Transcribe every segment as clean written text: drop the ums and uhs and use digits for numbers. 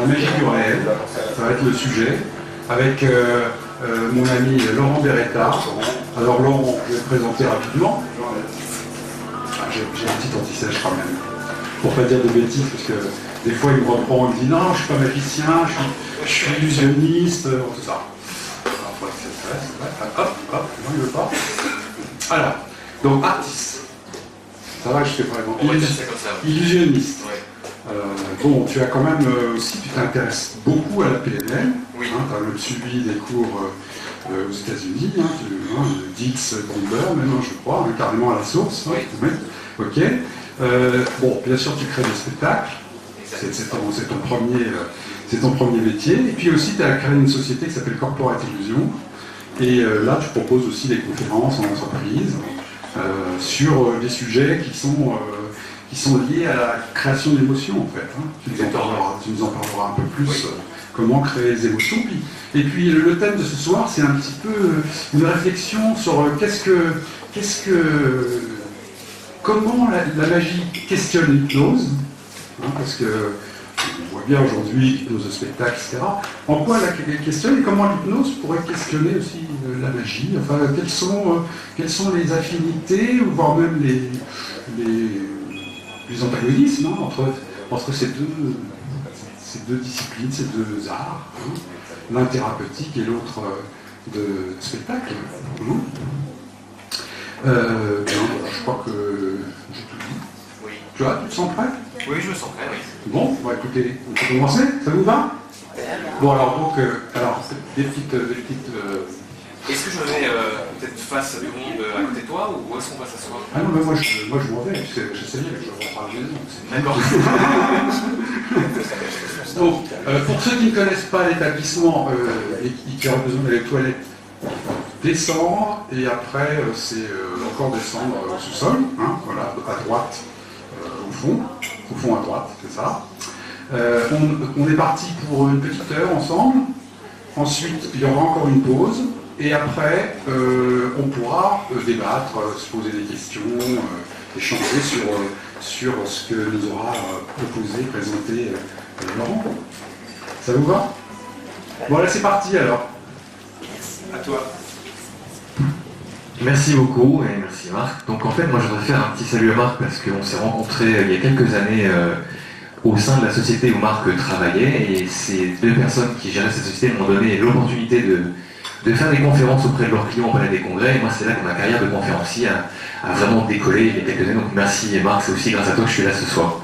la magie du réel, ça va être le sujet, avec mon ami Laurent Beretta. Alors Laurent, je vais te présenter rapidement. J'ai un petit anti-sèche quand même, pour pas dire de bêtises, parce que des fois il me reprend, il me dit non, je suis pas magicien, je suis illusionniste, tout ça. Hop, hop, non, il veut pas. Alors, donc artiste. Ça va, je fais vraiment. Illusionniste. Ouais. Bon, tu as quand même aussi, tu t'intéresses beaucoup à la PNL. Oui. Hein, tu as même suivi des cours aux États-Unis, Dietz, Bomber, maintenant je crois, carrément à la source. Oui. Hein, ok. Bon, bien sûr, tu crées des spectacles. C'est ton premier métier. Et puis aussi, tu as créé une société qui s'appelle Corporate Illusion. Et là, tu proposes aussi des conférences en entreprise sur des sujets qui sont liés à la création d'émotions, en fait. Hein. Tu nous en parleras un peu plus, oui. Comment créer les émotions. Et puis, le thème de ce soir, c'est un petit peu une réflexion sur comment la magie questionne l'hypnose, hein, parce que on voit bien aujourd'hui l'hypnose de spectacle, etc. En quoi elle questionne et comment l'hypnose pourrait questionner aussi la magie. Enfin, quelles sont les affinités, ou voire même les antagonismes hein, entre ces deux disciplines, ces deux arts, hein, l'un thérapeutique et l'autre de spectacle. Hein. Je crois que j'ai tout dit. Oui. Tu te sens prêt? Oui, je me sens prêt, oui. Bon, bah écoutez, on peut commencer? Ça vous va? Bon, alors, donc, des petites... Est-ce que je me mets peut-être face à tout le monde à côté de toi, ou est-ce qu'on va s'asseoir? Ah non, mais moi je m'en vais, j'essayais, mais je reprends à la maison. D'accord. Donc, pour ceux qui ne connaissent pas l'établissement et qui auraient besoin d'aller aux toilettes, descendre, et après, c'est encore descendre au sous-sol, hein, voilà, à droite, au fond à droite, c'est ça. On est parti pour une petite heure ensemble, ensuite il y aura encore une pause, et après on pourra débattre, se poser des questions, échanger sur ce que nous aura proposé, présenté Laurent. Ça vous va? Bon là c'est parti alors. À toi. Merci beaucoup et merci Marc. Donc en fait moi je voudrais faire un petit salut à Marc parce qu'on s'est rencontrés il y a quelques années au sein de la société où Marc travaillait, et ces deux personnes qui géraient cette société m'ont donné l'opportunité de faire des conférences auprès de leurs clients au Palais des Congrès, et moi c'est là que ma carrière de conférencier a vraiment décollé il y a quelques années. Donc merci Marc, c'est aussi grâce à toi que je suis là ce soir.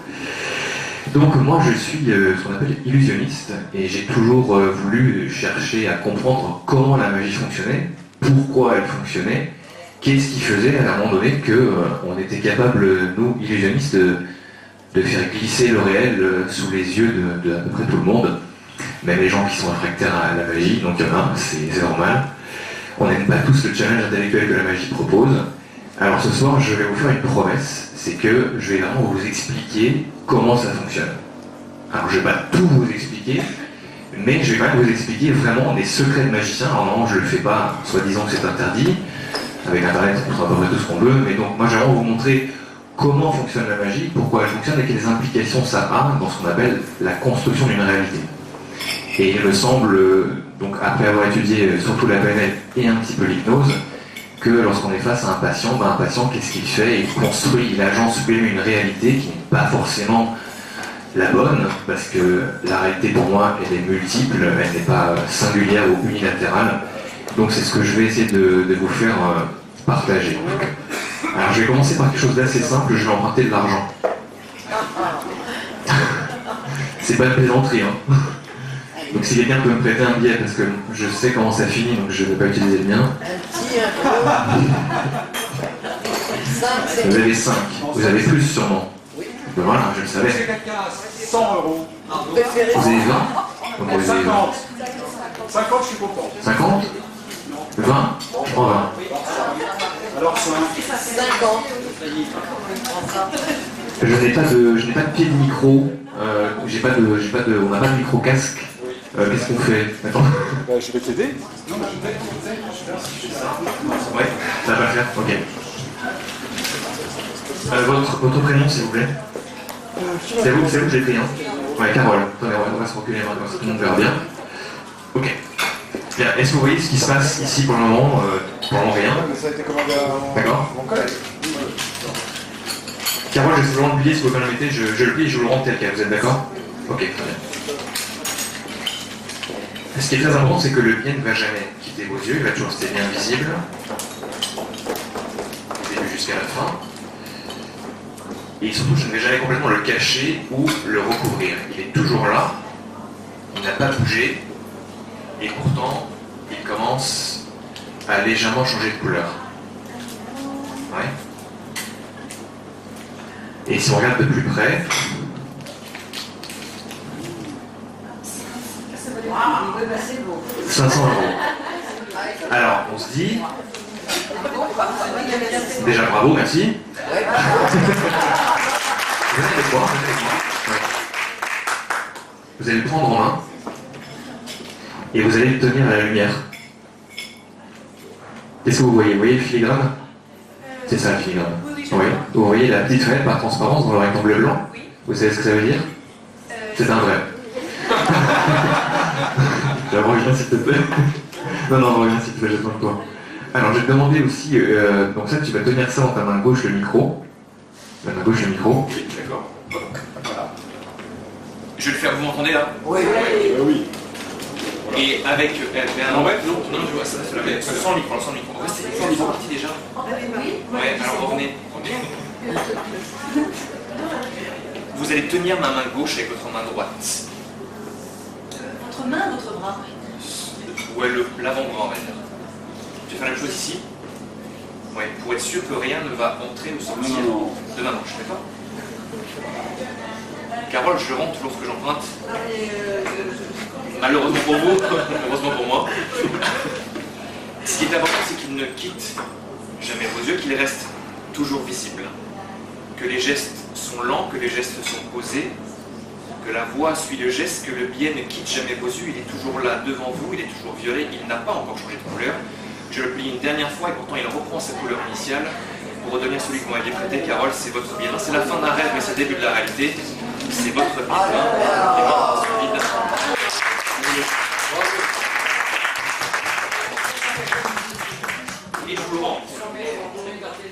Donc moi je suis ce qu'on appelle illusionniste, et j'ai toujours voulu chercher à comprendre comment la magie fonctionnait, pourquoi elle fonctionnait, qu'est-ce qui faisait à un moment donné qu'on était capable, nous illusionnistes, de faire glisser le réel sous les yeux de à peu près tout le monde, même les gens qui sont réfractaires à la magie, donc il y en a, c'est normal. On n'aime pas tous le challenge intellectuel que la magie propose. Alors ce soir je vais vous faire une promesse, c'est que je vais vraiment vous expliquer comment ça fonctionne. Alors je ne vais pas tout vous expliquer, mais je vais quand même vous expliquer vraiment des secrets de magicien. Alors non, je ne le fais pas, soi-disant que c'est interdit. Avec Internet, on peut à peu près tout ce qu'on veut, mais donc moi j'aimerais vous montrer comment fonctionne la magie, pourquoi elle fonctionne et quelles implications ça a dans ce qu'on appelle la construction d'une réalité. Et il me semble, donc après avoir étudié surtout la PNL et un petit peu l'hypnose, que lorsqu'on est face à un patient, qu'est-ce qu'il fait? Il construit, il agence lui-même une réalité qui n'est pas forcément la bonne, parce que la réalité pour moi elle est multiple, elle n'est pas singulière ou unilatérale. Donc c'est ce que je vais essayer de vous faire partager. Alors je vais commencer par quelque chose d'assez simple, je vais emprunter de l'argent. C'est pas une plaisanterie, hein. Donc si quelqu'un peut me prêter un billet, parce que je sais comment ça finit, donc je ne vais pas utiliser le mien. Vous avez 5, vous avez plus sûrement. Ben voilà, je le savais. Est-ce que quelqu'un a 100 euros? Vous avez 20? Donc, vous avez 50. 50, je suis content. 50? 20? Je prends 20. Alors 5. 50. Je n'ai pas de pied de micro, on n'a pas de micro casque. Qu'est-ce qu'on fait? Attends. Je vais t'aider. Non, mais je vais t'aider. Ouais, ça va pas le faire, ok. Votre prénom s'il vous plaît. C'est vous que j'ai pris, hein? Ouais, Carole. Attendez, on va se reculer comme ça, tout le monde verra bien. Ok. Bien, est-ce que vous voyez ce qui se passe ici pour le moment? Pour le moment, rien. Ça a été commandé à D'accord. mon collègue. Carole, je vais vous rendre le billet, si vous pouvez me le mettez, je le plie et je vous le rends tel quel, vous êtes d'accord? Ok, très bien. Ce qui est très important, c'est que le billet ne va jamais quitter vos yeux, il va toujours rester bien visible. Du début jusqu'à la fin. Et surtout, je ne vais jamais complètement le cacher ou le recouvrir. Il est toujours là, il n'a pas bougé, et pourtant, il commence à légèrement changer de couleur. Ouais. Et si on regarde de plus près, « 500 €. Alors, on se dit... Déjà, bravo, merci. Vous êtes avec moi, Ouais. Vous allez le prendre en main et vous allez le tenir à la lumière. Qu'est-ce que vous voyez? Vous voyez le filigrane? C'est ça, le filigrane. Oui. Vous voyez la petite fenêtre par transparence dans le rectangle blanc? Vous savez ce que ça veut dire? C'est un vrai. Reviens s'il te plaît. Non, reviens s'il te plaît, j'attends de toi. Alors, je vais te demander aussi, donc ça, tu vas tenir ça dans ta main gauche, le micro. La main gauche, le micro. Oui, d'accord. Voilà. Je vais le faire, vous m'entendez là? Oui. Oui. Et avec... non, je vois ça, c'est la même. Sans micro, sans micro. Ouais, c'est parti déjà. Ouais, alors revenez. Vous allez tenir ma main gauche avec votre main droite. Votre main, votre bras? Ouais, l'avant-bras, on va dire. Tu vas faire la même chose ici. Ouais, pour être sûr que rien ne va entrer ou sortir de ma manche, d'accord? Carole, je rentre lorsque j'emprunte. Malheureusement pour vous, heureusement pour moi. Ce qui est important, c'est qu'il ne quitte jamais vos yeux, qu'il reste toujours visible. Que les gestes sont lents, que les gestes sont posés, que la voix suit le geste, que le billet ne quitte jamais vos yeux, il est toujours là devant vous, il est toujours violet, il n'a pas encore changé de couleur. Je le plie une dernière fois et pourtant il reprend sa couleur initiale pour redevenir celui que vous m'aviez prêté. Carole, c'est votre billet. C'est la fin d'un rêve, mais c'est le début de la réalité. C'est votre billet. Et je vous le rends.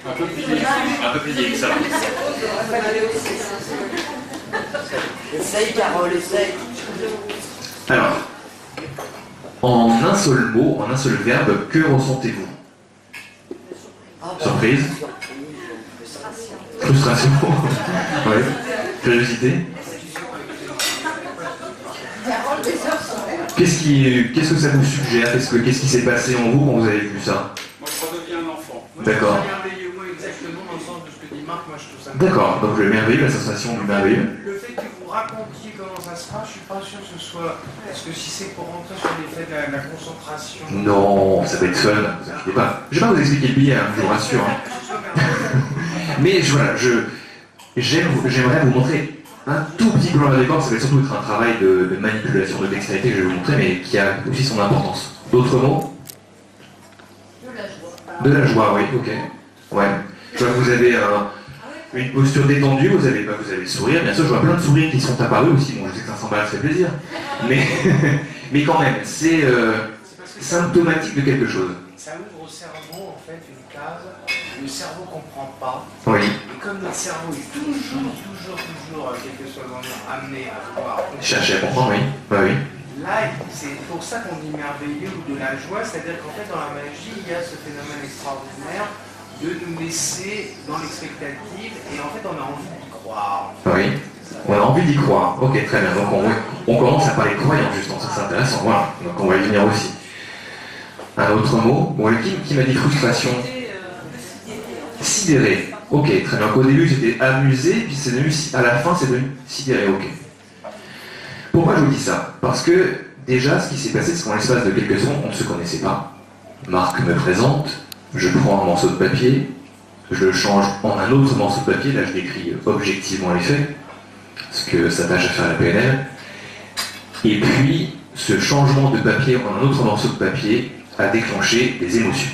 Un peu plié, ça va. Essaye, Carole, essaye. Alors, en un seul mot, en un seul verbe, que ressentez-vous? Surprise? Frustration? Ouais. Curiosité? Qu'est-ce que ça vous suggère? Qu'est-ce qui s'est passé en vous quand vous avez vu ça? Moi, je redeviens un enfant. D'accord. Merveilleux, moi, exactement dans le sens de ce que dit Marc, moi, je trouve ça... D'accord, donc le merveilleux, la sensation du merveilleux. Le fait que vous racontiez comment ça se passe, je suis pas sûr que ce soit... Parce que si c'est pour rentrer sur l'effet de la concentration... Non, ça va être fun, ne vous inquiétez pas. Je vais pas vous expliquer le billet, hein, je vous rassure. Hein. Mais j'aimerais vous montrer un tout petit peu dans le décor, ça va surtout être un travail de manipulation, de dextérité que je vais vous montrer, mais qui a aussi son importance. D'autres mots? De la joie, oui, ok. Ouais. Je vois que vous avez une posture détendue, vous avez le sourire, bien sûr, je vois plein de sourires qui sont apparus aussi, bon je sais que 500 balles ça fait plaisir, mais quand même, c'est symptomatique de quelque chose. Ça ouvre au cerveau, en fait, une case, le cerveau ne comprend pas, Oui. et comme notre cerveau est toujours, quel que soit le moment, amené à vouloir... Chercher à comprendre, oui. Bah oui. Là, c'est pour ça qu'on dit merveilleux ou de la joie, c'est-à-dire qu'en fait, dans la magie, il y a ce phénomène extraordinaire de nous laisser dans l'expectative, et en fait, on a envie d'y croire. Oui. On a envie d'y croire. Ok, très bien. Donc on commence à parler de croyance, justement. Ça, c'est intéressant. Voilà. Donc on va y venir aussi. Un autre mot. Bon, qui m'a dit frustration? Sidéré. Ok, très bien. Donc, au début, j'étais amusé, puis c'est devenu, à la fin, c'est devenu sidéré. Ok. Pourquoi je vous dis ça? Parce que, déjà, ce qui s'est passé, c'est qu'en l'espace de quelques secondes, on ne se connaissait pas. Marc me présente, je prends un morceau de papier, je le change en un autre morceau de papier, là je décris objectivement les faits, ce que s'attache à faire la PNL, et puis ce changement de papier en un autre morceau de papier a déclenché des émotions.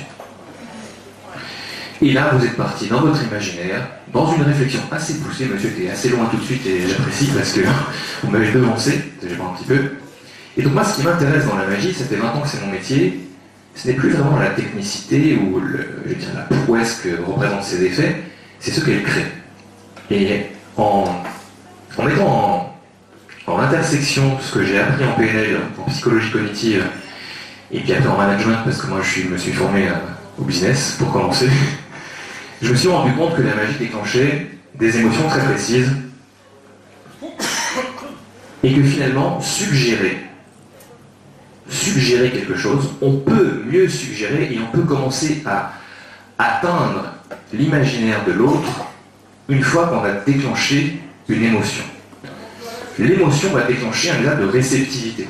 Et là, vous êtes parti dans votre imaginaire, dans une réflexion assez poussée. Monsieur était assez loin tout de suite et j'apprécie parce que vous m'avez devancé, j'ai pas un petit peu. Et donc moi, ce qui m'intéresse dans la magie, ça fait 20 ans que c'est mon métier, ce n'est plus vraiment la technicité ou je veux dire, la prouesse que représentent ces effets, c'est ce qu'elle crée. Et en mettant en intersection ce que j'ai appris en PNL, en psychologie cognitive, et puis après en management, parce que moi je me suis formé au business pour commencer, je me suis rendu compte que la magie déclenchait des émotions très précises et que finalement, suggérer quelque chose, on peut mieux suggérer et on peut commencer à atteindre l'imaginaire de l'autre une fois qu'on a déclenché une émotion. L'émotion va déclencher un état de réceptivité.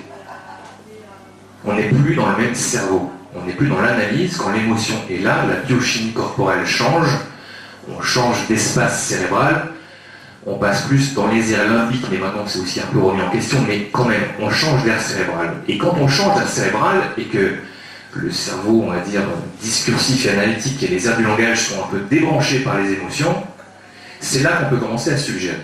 On n'est plus dans le même cerveau. On n'est plus dans l'analyse. Quand l'émotion est là, la biochimie corporelle change. On change d'espace cérébral. On passe plus dans les aires limbiques, mais maintenant c'est aussi un peu remis en question, mais quand même, on change d'aire cérébrale. Et quand on change d'aire cérébrale, et que le cerveau, on va dire, discursif et analytique, et les aires du langage sont un peu débranchés par les émotions, c'est là qu'on peut commencer à suggérer.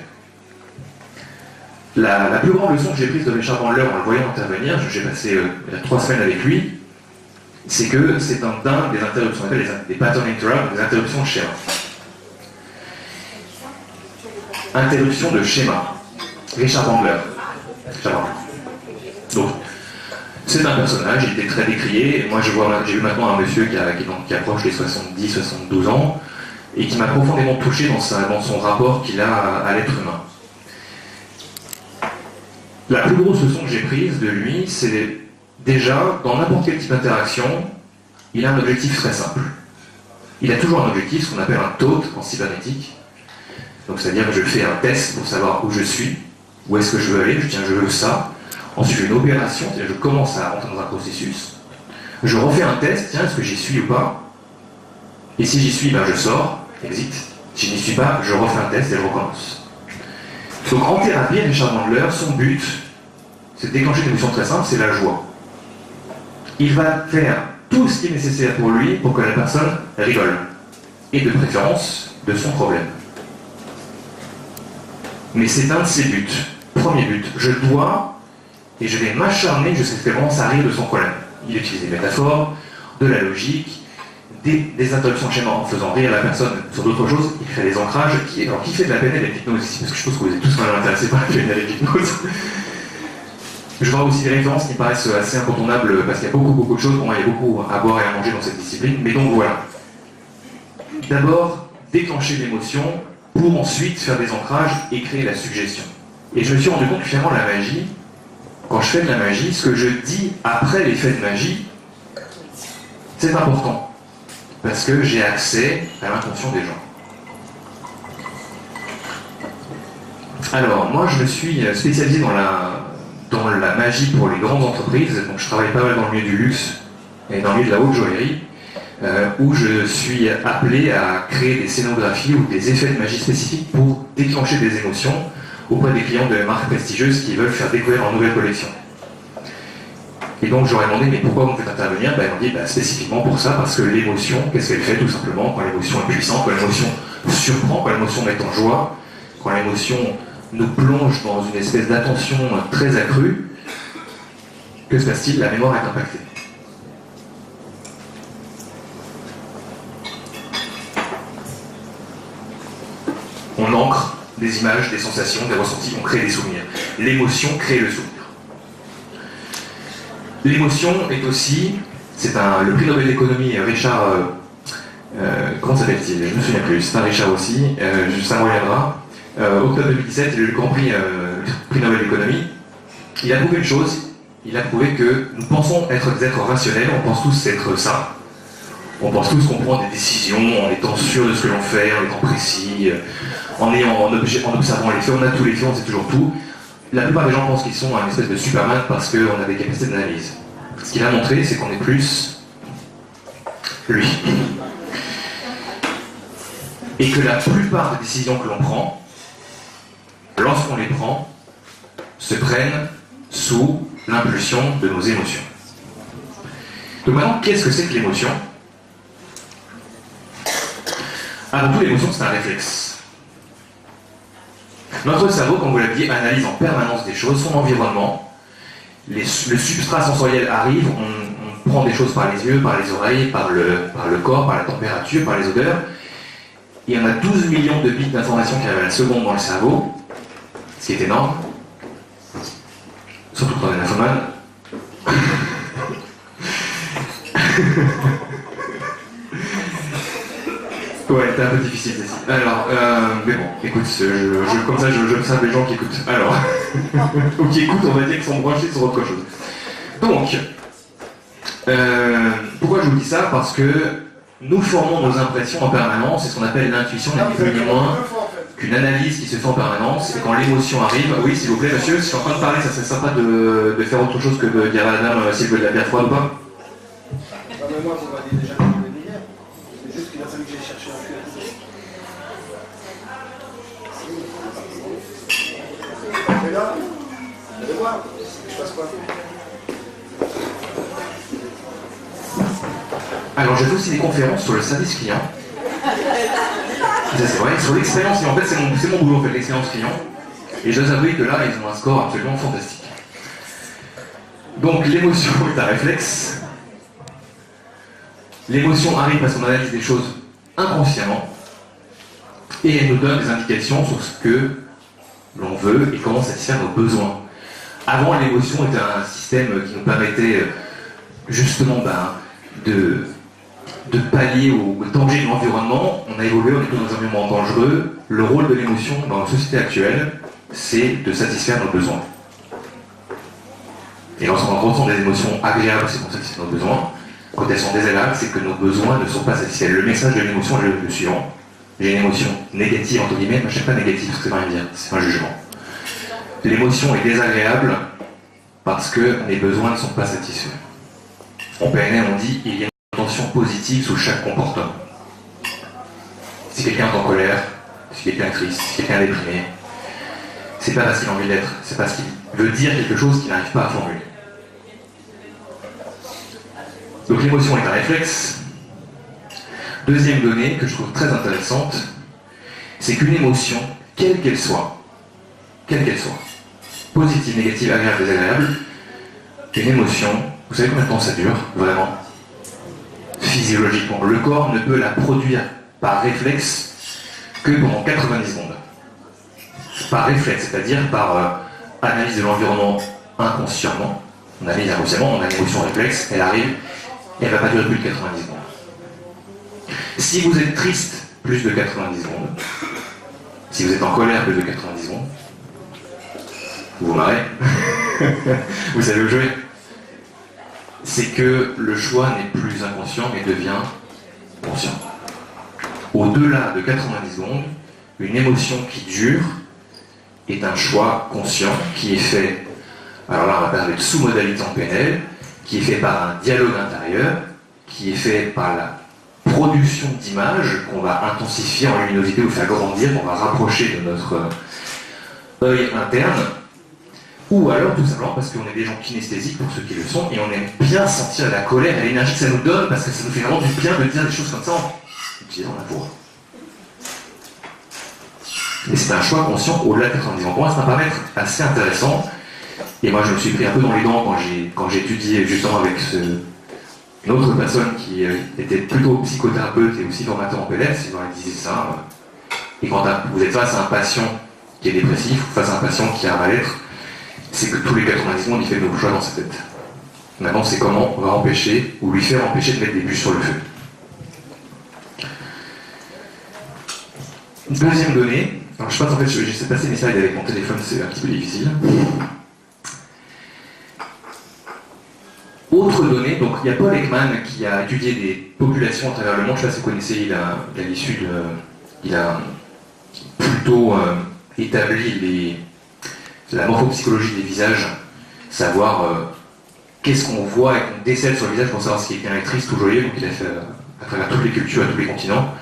La plus grande leçon que j'ai prise de Richard Bandler en le voyant intervenir, j'ai passé 3 semaines avec lui, c'est que c'est un dingue des interruptions, on appelle des pattern interrupts, des interruptions de schéma. Interruption de schéma. Richard Bandler. Donc, c'est un personnage, il était très décrié. Moi, j'ai vu maintenant un monsieur qui approche les 70-72 ans et qui m'a profondément touché dans son rapport qu'il a à l'être humain. La plus grosse leçon que j'ai prise de lui, c'est déjà, dans n'importe quel type d'interaction, il a un objectif très simple. Il a toujours un objectif, ce qu'on appelle un TOTE en cybernétique. Donc c'est-à-dire que je fais un test pour savoir où je suis, où est-ce que je veux aller, je veux ça. Ensuite je fais une opération, c'est-à-dire que je commence à rentrer dans un processus. Je refais un test, tiens, est-ce que j'y suis ou pas? Et si j'y suis, ben je sors, exit. Si je n'y suis pas, je refais un test et je recommence. Donc en thérapie, Richard Bandler, son but, c'est de déclencher une émotion très simple, c'est la joie. Il va faire tout ce qui est nécessaire pour lui pour que la personne rigole. Et de préférence, de son problème. Mais c'est un de ses buts. Premier but, je dois, et je vais m'acharner jusqu'à ce qu'elle commence à rire de son problème. Il utilise des métaphores, de la logique, des interruptions de schéma en faisant rire la personne sur d'autres choses. Il crée des ancrages. Qui fait de la PNL et de l'hypnose ici? Parce que je pense que vous êtes tous quand même intéressés par la PNL et l'hypnose. Je vois aussi des références qui paraissent assez incontournables parce qu'il y a beaucoup de choses. Pour moi, il y a beaucoup à boire et à manger dans cette discipline. Mais donc voilà. D'abord, déclencher l'émotion pour ensuite faire des ancrages et créer la suggestion. Et je me suis rendu compte que finalement la magie, quand je fais de la magie, ce que je dis après l'effet de magie, c'est important. Parce que j'ai accès à l'inconscient des gens. Alors, moi je me suis spécialisé dans la magie pour les grandes entreprises, donc je travaille pas mal dans le milieu du luxe et dans le milieu de la haute joaillerie, où je suis appelé à créer des scénographies ou des effets de magie spécifiques pour déclencher des émotions auprès des clients de marques prestigieuses qui veulent faire découvrir leur nouvelle collection. Et donc j'aurais demandé, mais pourquoi vous me faites intervenir? Ils m'ont dit, spécifiquement pour ça, parce que l'émotion, qu'est-ce qu'elle fait tout simplement quand l'émotion est puissante, quand l'émotion surprend, quand l'émotion met en joie, quand l'émotion nous plonge dans une espèce d'attention très accrue, que se passe-t-il? La mémoire est impactée. On ancre des images, des sensations, des ressentis, on crée des souvenirs. L'émotion crée le souvenir. L'émotion est aussi, le prix Nobel d'économie, Richard, comment s'appelle-t-il? Je me souviens plus, c'est un Richard aussi, ça me reviendra. Octobre 2017, il a eu le grand prix Nobel d'économie. Il a prouvé une chose, il a prouvé que nous pensons être des êtres rationnels, on pense tous être ça. On pense tous qu'on prend des décisions en étant sûr de ce que l'on fait, en étant précis, en observant les faits, on a tous les faits, on sait toujours tout. La plupart des gens pensent qu'ils sont un espèce de Superman parce qu'on a des capacités d'analyse. Ce qu'il a montré, c'est qu'on est plus lui. Et que la plupart des décisions que l'on prend, lorsqu'on les prend, se prennent sous l'impulsion de nos émotions. Donc maintenant, qu'est-ce que c'est que l'émotion? Avant tout, l'émotion, c'est un réflexe. Notre cerveau, comme vous l'avez dit, analyse en permanence des choses, son environnement. Le substrat sensoriel arrive, on prend des choses par les yeux, par les oreilles, par le corps, par la température, par les odeurs. Et on a 12 millions de bits d'informations qui arrivent à la seconde dans le cerveau, ce qui est énorme. Surtout quand on est nymphomane. Ouais, c'était un peu difficile ceci. Alors, mais bon, écoute, comme ça, j'observe les gens qui écoutent. Alors, ou qui écoutent, on va dire qu'ils sont branchés sur autre chose. Donc, pourquoi je vous dis ça? Parce que nous formons nos impressions en permanence, c'est ce qu'on appelle l'intuition, ni plus ni moins qu'une analyse qui se fait en permanence, et quand l'émotion arrive, oui, s'il vous plaît, monsieur, si je suis en train de parler, ça serait sympa de faire autre chose que de dire à la dame s'il veut de la bière froide ou pas. Ah, mais moi, vous m'aviez déjà parlé de lumière. C'est juste qu'il a fallu que j'aille chercher un peu. Mais là, allez voir, je passe quoi? Alors, j'ai fait aussi des conférences sur le service client. Ça, c'est vrai, sur l'expérience client. En fait, c'est mon boulot, en fait, l'expérience client. Et je dois avouer que là, ils ont un score absolument fantastique. Donc, l'émotion est un réflexe. L'émotion arrive parce qu'on analyse des choses inconsciemment. Et elle nous donne des indications sur ce que l'on veut et comment satisfaire nos besoins. Avant, l'émotion était un système qui nous permettait justement de pallier au danger de l'environnement. On a évolué, on est dans un environnement dangereux. Le rôle de l'émotion dans la société actuelle, c'est de satisfaire nos besoins. Et lorsqu'on ressent des émotions agréables, c'est pour satisfaire nos besoins. Quand elles sont désagréables, c'est que nos besoins ne sont pas satisfaits. Le message de l'émotion est le suivant. J'ai une émotion négative, entre guillemets, mais je ne sais pas négative, parce que c'est pas rien dire, c'est un jugement. L'émotion est désagréable parce que mes besoins ne sont pas satisfaits. En PNL, on dit il y a une intention positive sous chaque comportement. Si quelqu'un est en colère, si quelqu'un est triste, si quelqu'un est déprimé, c'est pas parce qu'il a envie d'être, c'est parce qu'il veut dire quelque chose qu'il n'arrive pas à formuler. Donc l'émotion est un réflexe. Deuxième donnée que je trouve très intéressante, c'est qu'une émotion, quelle qu'elle soit, positive, négative, agréable, désagréable, une émotion, vous savez combien de temps ça dure, vraiment? Physiologiquement, le corps ne peut la produire par réflexe que pendant 90 secondes. Par réflexe, c'est-à-dire par analyse de l'environnement inconsciemment. On analyse inconsciemment, on a une émotion réflexe, elle arrive, et elle ne va pas durer plus de 90 secondes. Si vous êtes triste, plus de 90 secondes. Si vous êtes en colère, plus de 90 secondes. Vous vous marrez. Vous savez où je vais. C'est que le choix n'est plus inconscient, mais devient conscient. Au-delà de 90 secondes, une émotion qui dure est un choix conscient qui est fait, alors là on va parler de sous-modalité en PNL, qui est fait par un dialogue intérieur, qui est fait par la production d'images qu'on va intensifier en luminosité ou faire grandir, qu'on va rapprocher de notre œil interne, ou alors tout simplement parce qu'on est des gens kinesthésiques pour ceux qui le sont, et on aime bien sentir la colère et l'énergie que ça nous donne, parce que ça nous fait vraiment du bien de dire des choses comme ça en utilisant la voix. Et c'est un choix conscient au-delà de 90 ans. Pour moi, c'est un paramètre assez intéressant. Et moi, je me suis pris un peu dans les dents quand j'ai étudié justement avec une autre personne qui était plutôt psychothérapeute et aussi formateur en PNL, si on disait ça. Et quand vous êtes face à un patient qui est dépressif, ou face à un patient qui a un mal-être, c'est que tous les 90 secondes, il fait de nouveaux choix dans sa tête. Maintenant, c'est comment on va empêcher, ou lui faire empêcher de mettre des bûches sur le feu. Deuxième donnée, alors je sais pas, en fait, j'essaie de passer mes slides avec mon téléphone, c'est un petit peu difficile. Autre donnée, donc il y a Paul Ekman qui a étudié des populations à travers le monde, je ne sais pas si vous connaissez, il a plutôt établi la morphopsychologie des visages, savoir qu'est-ce qu'on voit et qu'on décèle sur le visage pour savoir si quelqu'un est triste ou joyeux, donc il a fait à travers toutes les cultures, à tous les continents.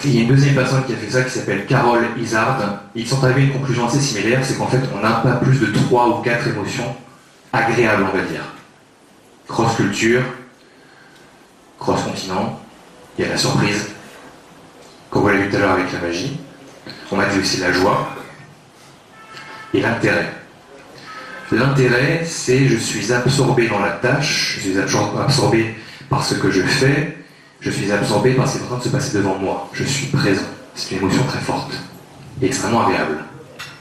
Et il y a une deuxième personne qui a fait ça qui s'appelle Carol Izard. Ils sont arrivés à une conclusion assez similaire, c'est qu'en fait on n'a pas plus de 3 ou 4 émotions agréables, on va dire. Cross-culture, cross-continent, il y a la surprise, vu tout à l'heure avec la magie. On m'a dit aussi la joie et l'intérêt. L'intérêt, c'est je suis absorbé dans la tâche, je suis absorbé par ce que je fais, je suis absorbé par ce qui est en train de se passer devant moi. Je suis présent. C'est une émotion très forte et extrêmement agréable.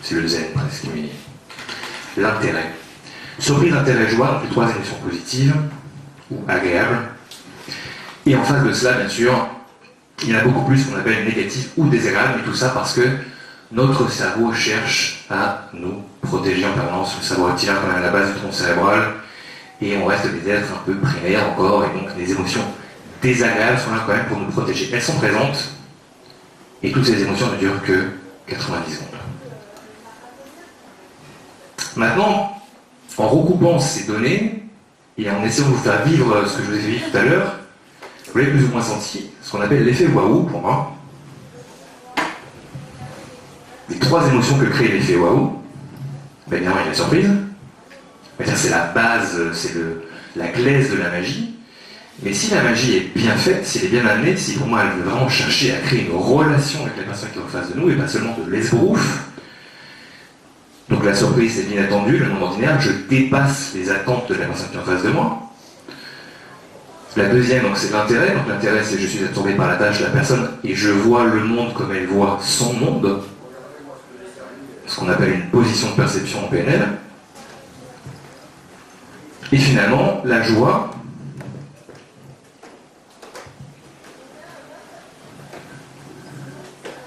C'est le zen presque. L'intérêt. Surprise, intérêt, joie, donc les trois émotions positives ou agréables. Et en face de cela, bien sûr, il y en a beaucoup plus qu'on appelle négatifs ou désagréables, mais tout ça parce que notre cerveau cherche à nous protéger en permanence. Le cerveau tient quand même à la base du tronc cérébral et on reste des êtres un peu primaires encore, et donc les émotions désagréables sont là quand même pour nous protéger. Elles sont présentes et toutes ces émotions ne durent que 90 secondes. Maintenant, en recoupant ces données et en essayant de vous faire vivre ce que je vous ai fait vivre tout à l'heure, vous l'avez plus ou moins senti, ce qu'on appelle l'effet waouh pour moi. Les trois émotions que crée l'effet waouh, ben évidemment il y a la surprise, c'est la base, c'est la glaise de la magie. Mais si la magie est bien faite, si elle est bien amenée, si pour moi elle veut vraiment chercher à créer une relation avec la personne qui est en face de nous et pas seulement de l'esbrouf, donc la surprise c'est l'inattendu, le monde ordinaire, je dépasse les attentes de la personne qui est en face de moi. La deuxième, donc c'est l'intérêt. Donc l'intérêt, c'est je suis absorbé par la tâche de la personne et je vois le monde comme elle voit son monde. Ce qu'on appelle une position de perception en PNL. Et finalement, la joie.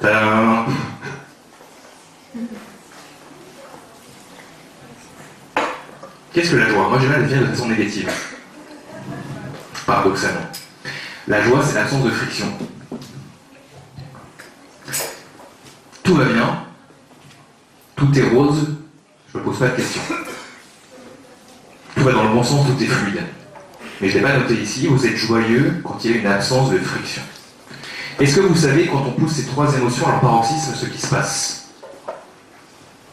Tadam. Qu'est-ce que la joie? Moi, j'aime la définir de façon négative. Paradoxalement. La joie, c'est l'absence de friction. Tout va bien, tout est rose, je ne me pose pas de questions. Tout va dans le bon sens, tout est fluide. Mais je ne l'ai pas noté ici, vous êtes joyeux quand il y a une absence de friction. Est-ce que vous savez, quand on pousse ces trois émotions à leur paroxysme, ce qui se passe?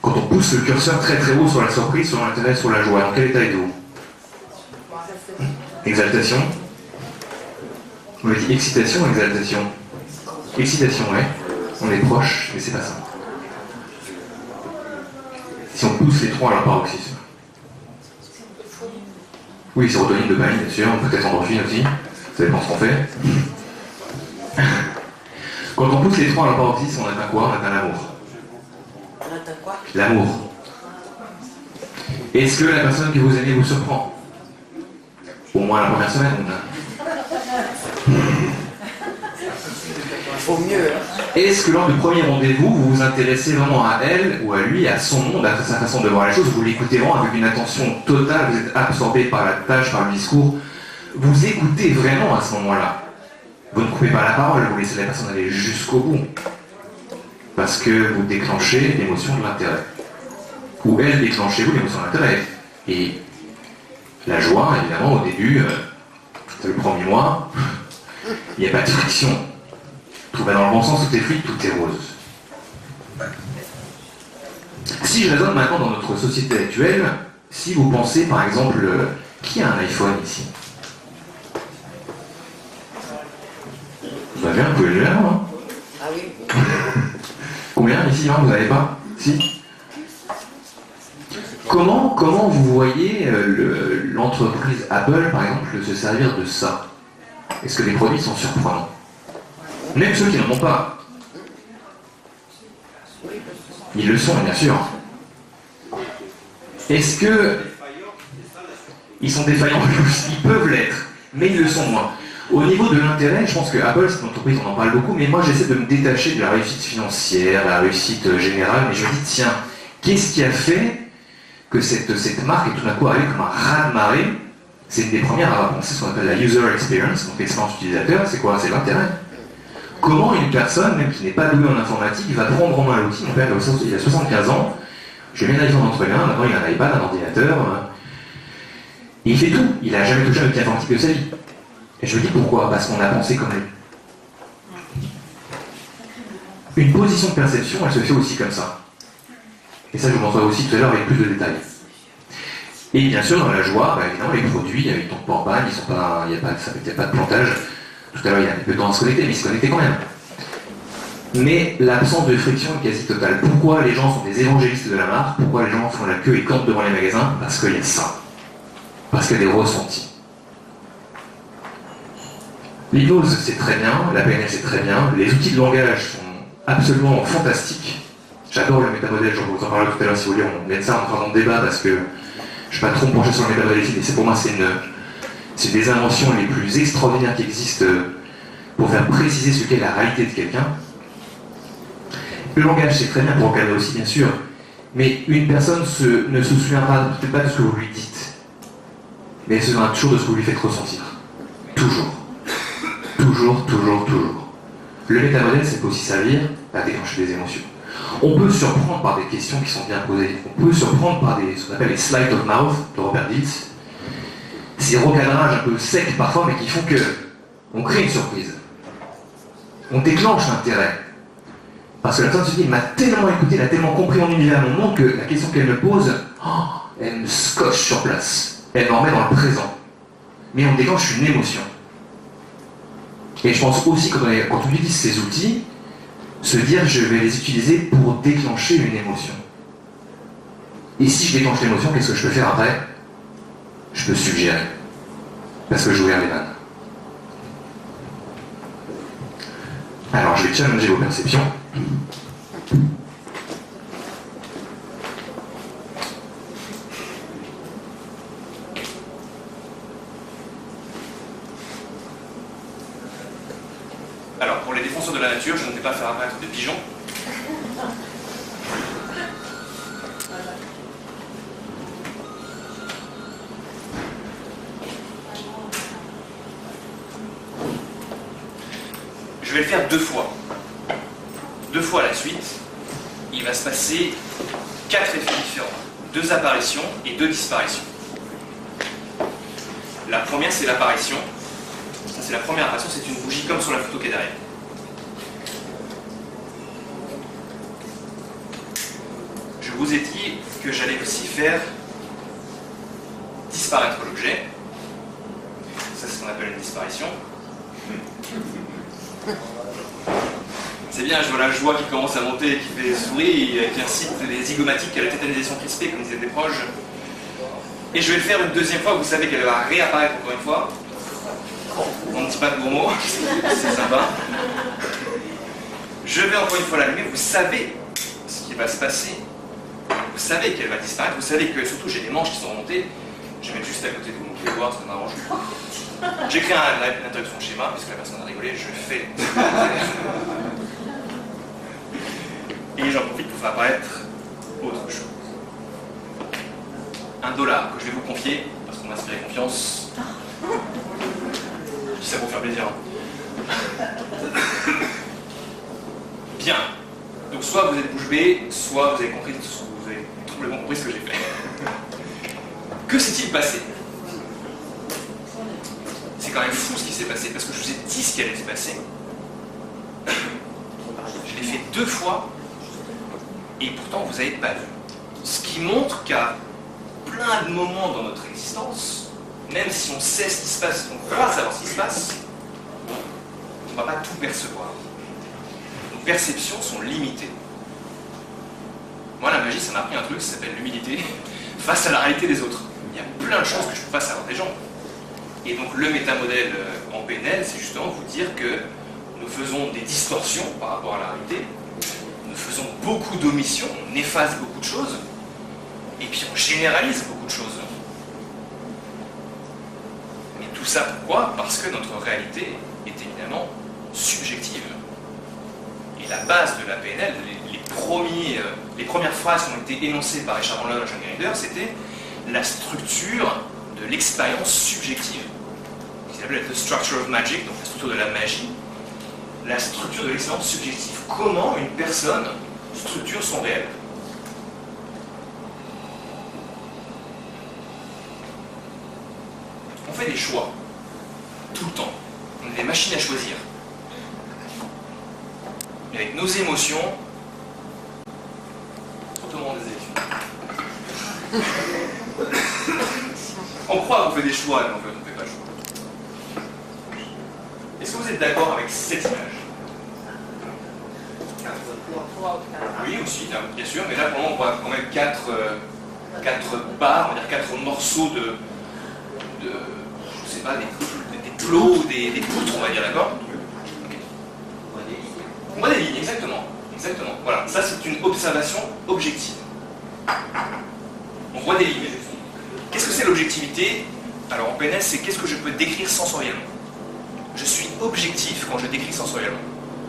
Quand on pousse le curseur très très haut sur la surprise, sur l'intérêt, sur la joie, dans quel état êtes-vous? Exaltation. On dit excitation ou exaltation? Excitation, ouais. On est proche, mais c'est pas ça. Si on pousse les trois à leur paroxysme. Oui, sérotonine, dopamine, bien sûr, peut-être endorphine aussi. Ça dépend ce qu'on fait. Quand on pousse les trois à leur paroxysme, on atteint quoi? On atteint l'amour. On atteint quoi? L'amour. Est-ce que la personne que vous aimez vous surprend? Au moins la première semaine. Faut mieux. Est-ce que lors du premier rendez-vous, vous vous intéressez vraiment à elle ou à lui, à son monde, à sa façon de voir les choses? Vous l'écoutez vraiment avec une attention totale, vous êtes absorbé par la tâche, par le discours. Vous écoutez vraiment à ce moment-là. Vous ne coupez pas la parole, vous laissez la personne aller jusqu'au bout. Parce que vous déclenchez l'émotion de l'intérêt. Ou elle déclenchez vous l'émotion de l'intérêt. Et la joie, évidemment, au début, c'est le premier mois, il n'y a pas de friction. Tout va dans le bon sens, tout est fluide, tout est rose. Si je raisonne maintenant dans notre société actuelle, si vous pensez par exemple, qui a un iPhone ici? Vous avez un, vous pouvez le lever, hein? Ah oui. Combien ici, hein, vous n'avez pas? Si? Comment vous voyez l'entreprise Apple, par exemple, se servir de ça? Est-ce que les produits sont surprenants? Même ceux qui n'en ont pas. Ils le sont, bien sûr. Est-ce que ils sont défaillants? Ils peuvent l'être, mais ils le sont moins. Au niveau de l'intérêt, je pense que Apple, c'est une entreprise, on en parle beaucoup, mais moi j'essaie de me détacher de la réussite financière, la réussite générale, mais je me dis, tiens, qu'est-ce qui a fait que cette marque est tout d'un coup arrivée comme un raz-de-marée? C'est une des premières à penser ce qu'on appelle la user experience, donc l'expérience utilisateur, c'est quoi? C'est l'intérêt. Comment une personne, même qui n'est pas douée en informatique, va prendre en main l'outil? Mon père, il a 75 ans, je lui ai mis un iPhone entre les mains, maintenant il a un iPad, un ordinateur, et il fait tout. Il n'a jamais touché un outil informatique de sa vie. Et je me dis pourquoi? Parce qu'on a pensé comme lui. Une position de perception, elle se fait aussi comme ça. Et ça, je vous montrerai aussi tout à l'heure avec plus de détails. Et bien sûr, dans la joie, évidemment, les produits, ils ne tombent pas en panne, il n'y a pas de plantage. Tout à l'heure, il y a un peu de temps à se connecter, mais ils se connectaient quand même. mais l'absence de friction est quasi totale. Pourquoi les gens sont des évangélistes de la marque? Pourquoi les gens font la queue et campent devant les magasins? Parce qu'il y a ça. Parce qu'il y a des ressentis. L'hypnose, c'est très bien, la PNL, c'est très bien, les outils de langage sont absolument fantastiques. J'adore le métamodèle, je vous en parlerai tout à l'heure si vous voulez, on met ça en train de débat parce que je ne suis pas trop penché sur le métamodèle ici, mais pour moi c'est une des inventions les plus extraordinaires qui existent pour faire préciser ce qu'est la réalité de quelqu'un. Le langage, c'est très bien pour encadrer aussi, bien sûr, mais une personne ne se souviendra peut-être pas de ce que vous lui dites, mais elle se souviendra toujours de ce que vous lui faites ressentir. Toujours. Toujours, toujours, toujours. Le métamodèle, ça peut aussi servir à déclencher des émotions. On peut surprendre par des questions qui sont bien posées. On peut surprendre par ce qu'on appelle les sleight of mouth de Robert Dilts. Ces recadrages un peu secs parfois, mais qui font que on crée une surprise. On déclenche l'intérêt. Parce que la personne se dit, il m'a tellement écouté, il a tellement compris mon univers, mon monde, que la question qu'elle me pose, elle me scotche sur place. Elle me remet dans le présent. Mais on déclenche une émotion. Et je pense aussi, quand on utilise ces outils, se dire je vais les utiliser pour déclencher une émotion. Et si je déclenche l'émotion, qu'est-ce que je peux faire après? Je peux suggérer. Parce que j'ai ouvert les vannes. Alors je vais challenger vos perceptions. Alors, pour les défenseurs de la nature, je ne vais pas faire apparaître de pigeons. Je vais le faire 2 fois. 2 fois à la suite, il va se passer 4 effets différents. 2 apparitions et 2 disparitions. La première, c'est l'apparition. Ça, c'est la première apparition, c'est une bougie comme sur la photo qui est derrière. Je vous ai dit que j'allais aussi faire disparaître l'objet. Ça, c'est ce qu'on appelle une disparition. C'est bien, je vois la joie qui commence à monter et qui fait des souris, et qui incite les zygomatiques à la tétanisation crispée, comme disaient des proches. Et je vais le faire une 2e fois, vous savez qu'elle va réapparaître encore une fois. On ne dit pas de gros mots, c'est sympa. Je vais encore une fois l'allumer, vous savez ce qui va se passer. Vous savez qu'elle va disparaître, vous savez que surtout j'ai des manches qui sont remontées. Je vais mettre juste à côté de vous, vous pouvez voir, ça m'arrange. J'écris une introduction schéma, puisque la personne a rigolé, je fais. Et j'en profite pour faire apparaître autre chose. $1 que je vais vous confier, parce qu'on m'a inspiré confiance. Je dis ça pour faire plaisir. Bien. Donc soit vous êtes bouche bée, soit vous avez compris, vous avez complètement compris ce que j'ai fait. Que s'est-il passé? C'est quand même fou ce qui s'est passé, parce que je vous ai dit ce qui allait se passer. Je l'ai fait 2 fois, et pourtant vous n'avez pas vu. Ce qui montre qu'à plein de moments dans notre existence, même si on sait ce qui se passe, on croit savoir ce qui se passe, on ne va pas tout percevoir. Nos perceptions sont limitées. Moi, la magie, ça m'a appris un truc qui s'appelle l'humilité face à la réalité des autres. Il y a plein de choses que je ne peux pas savoir des gens. Et donc, le métamodèle en PNL, c'est justement vous dire que nous faisons des distorsions par rapport à la réalité, nous faisons beaucoup d'omissions, on efface beaucoup de choses, et puis on généralise beaucoup de choses. Mais tout ça pourquoi? Parce que notre réalité est évidemment subjective. Et la base de la PNL, les premières phrases qui ont été énoncées par Richard Bandler et John Grinder, c'était la structure de l'expérience subjective. Ils appellent the structure of magic, donc la structure de la magie. La structure de l'expérience subjective. Comment une personne structure son réel. On fait des choix, tout le temps. On est des machines à choisir. Et avec nos émotions, surtout au moment des élections. On croit qu'on fait des choix, mais en fait on ne fait pas de choix. Est-ce que vous êtes d'accord avec cette image? Oui, aussi, bien sûr, mais là pour le moment on voit quand même 4 barres, on va dire 4 morceaux de je sais pas, des plots, des poutres, on va dire, d'accord? Okay. On voit des lignes, exactement. Exactement. Voilà, ça c'est une observation objective. On voit des lignes. Qu'est-ce que c'est l'objectivité? Alors en PNL, c'est qu'est-ce que je peux décrire sensoriellement. Je suis objectif quand je décris sensoriellement.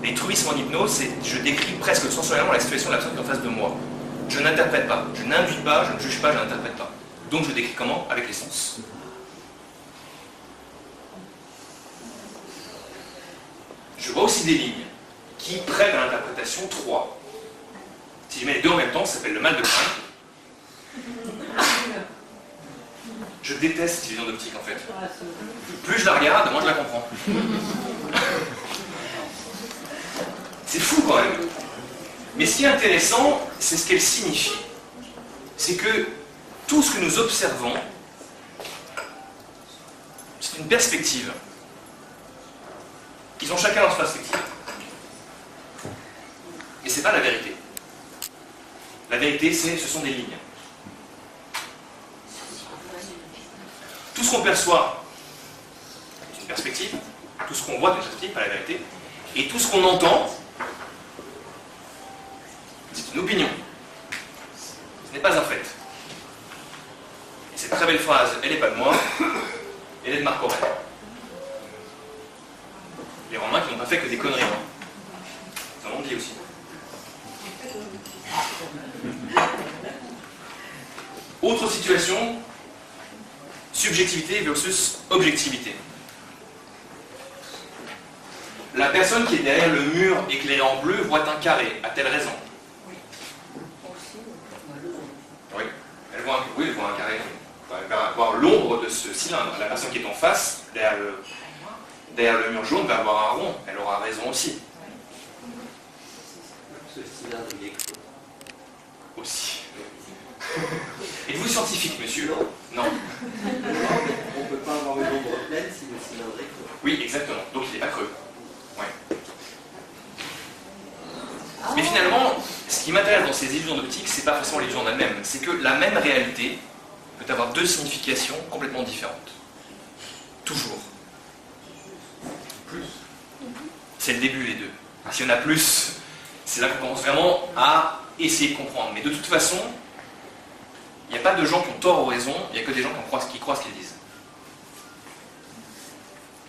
Les truismes en hypnose, c'est je décris presque sensoriellement la situation de la personne qui est en face de moi. Je n'interprète pas, je n'induis pas, je ne juge pas, je n'interprète pas. Donc je décris comment? Avec les sens. Je vois aussi des lignes qui prennent à l'interprétation 3. Si je mets les deux en même temps, ça s'appelle le mal de crâne. Je déteste cette vision d'optique en fait. Plus je la regarde, moins je la comprends. C'est fou quand même. Mais ce qui est intéressant, c'est ce qu'elle signifie. C'est que tout ce que nous observons, c'est une perspective. Ils ont chacun leur perspective. Et c'est pas la vérité. La vérité, ce sont des lignes. Tout ce qu'on perçoit est une perspective, tout ce qu'on voit est une perspective, pas la vérité, et tout ce qu'on entend, c'est une opinion. Ce n'est pas un fait. Et cette très belle phrase, elle n'est pas de moi, elle est de Marc Aurèle. Les Romains qui n'ont pas fait que des conneries. Ils en ont dit aussi. Autre situation, subjectivité versus objectivité. La personne qui est derrière le mur éclairé en bleu voit un carré. A-t-elle raison? Oui, elle voit un carré. Elle va voir l'ombre de ce cylindre. La personne qui est en face, derrière le mur jaune, va avoir un rond. Elle aura raison aussi. Ce cylindre, il est clos. Aussi. Êtes-vous scientifique, monsieur? Non. On ne peut pas avoir une ombre pleine si le cylindre est clos. Oui, exactement. Donc il n'est pas creux. Ouais. Mais finalement, ce qui m'intéresse dans ces illusions d'optique, c'est pas forcément l'illusion en elle-même, c'est que la même réalité peut avoir deux significations complètement différentes. Toujours. Plus. C'est le début, les deux. S'il y en a plus, c'est là qu'on commence vraiment à essayer de comprendre. Mais de toute façon, il n'y a pas de gens qui ont tort ou raison, il n'y a que des gens qui croient ce qu'ils disent.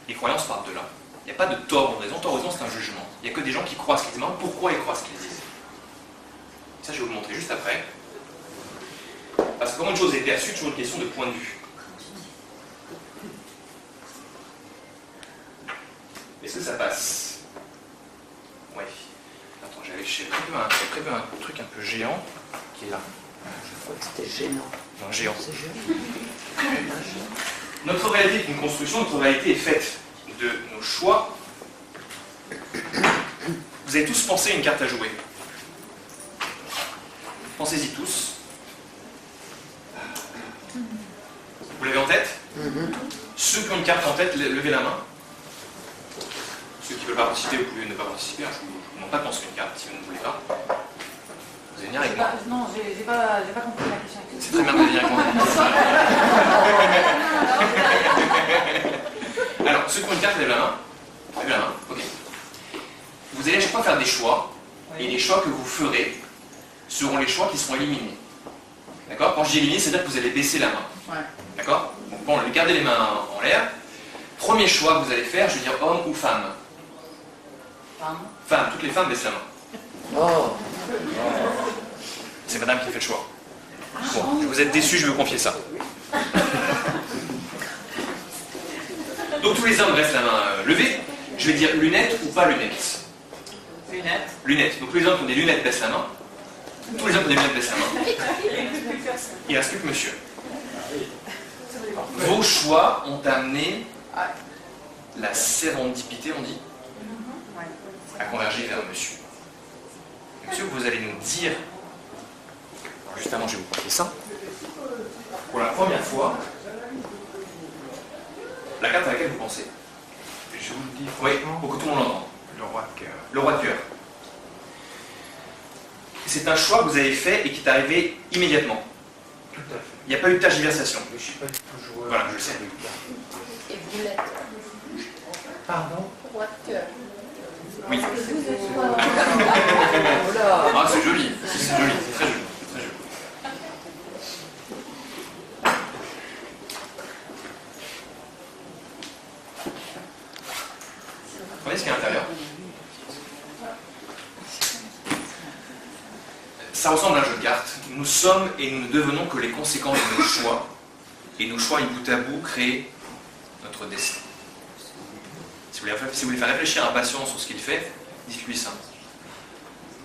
Les croyances partent de là. Il n'y a pas de tort ou raison. Tort ou raison, c'est un jugement. Il n'y a que des gens qui croient ce qu'ils disent. Mais pourquoi ils croient ce qu'ils disent? Ça, je vais vous le montrer juste après. Parce que comment une chose est perçue, toujours une question de point de vue. Est-ce que ça passe? Ouais. Attends, j'avais prévu un truc un peu géant qui est là. Je crois que c'était gênant. Non, géant. C'est gênant. Notre réalité est une construction, notre réalité est faite de nos choix. Vous avez tous pensé à une carte à jouer. Pensez-y tous. Vous l'avez en tête? Ceux qui ont une carte en tête, levez la main. Ceux qui veulent pas participer, vous pouvez ne pas participer. Je ne vous demande pas de penser une carte si vous ne voulez pas. Vous allez venir avec moi. Non, j'ai pas compris la question. C'est très bien, vous allez venir avec moi. Alors, ceux qui ont une carte, lèvez la main. Levez la main, ok. Vous allez à chaque fois faire des choix, et les choix que vous ferez seront les choix qui seront éliminés. D'accord? Quand je dis éliminer, c'est-à-dire que vous allez baisser la main. Ouais. D'accord? Donc, bon, gardez les mains en l'air. Premier choix que vous allez faire, je vais dire homme ou femme. Femme, toutes les femmes baissent la main. Oh. C'est madame qui fait le choix. Bon, vous êtes déçus, je vais vous confier ça. Donc tous les hommes restent la main levée. Je vais dire lunettes ou pas lunettes. Lunettes. Lunettes. Donc tous les hommes qui ont des lunettes baissent la main. Tous les hommes qui ont des lunettes baissent la main. Il ne reste plus que monsieur. Vos choix ont amené la sérendipité, on dit, à converger vers monsieur. Monsieur, vous allez nous dire, alors juste avant je vais vous confier ça, pour la première fois, la carte à laquelle vous pensez. Je vous le dis Oui, franchement, pour que tout le monde l'entende. le roi de cœur. Le roi de cœur. c'est un choix que vous avez fait et qui est arrivé immédiatement. Tout à fait. Il n'y a pas eu de tergiversation. Mais je suis pas du tout joueur. Voilà, je le sais. Et vous l'êtes. Pardon? Droite-cœur. Oui. Oh là. Ah, c'est joli, c'est joli, c'est très joli. Très joli. Regardez ce qu'il y a à l'intérieur. Ça ressemble à un jeu de cartes. Nous sommes et nous ne devenons que les conséquences de nos choix. Et nos choix, bout à bout, créent notre destin. Si vous voulez faire réfléchir un patient sur ce qu'il fait, dites-lui ça.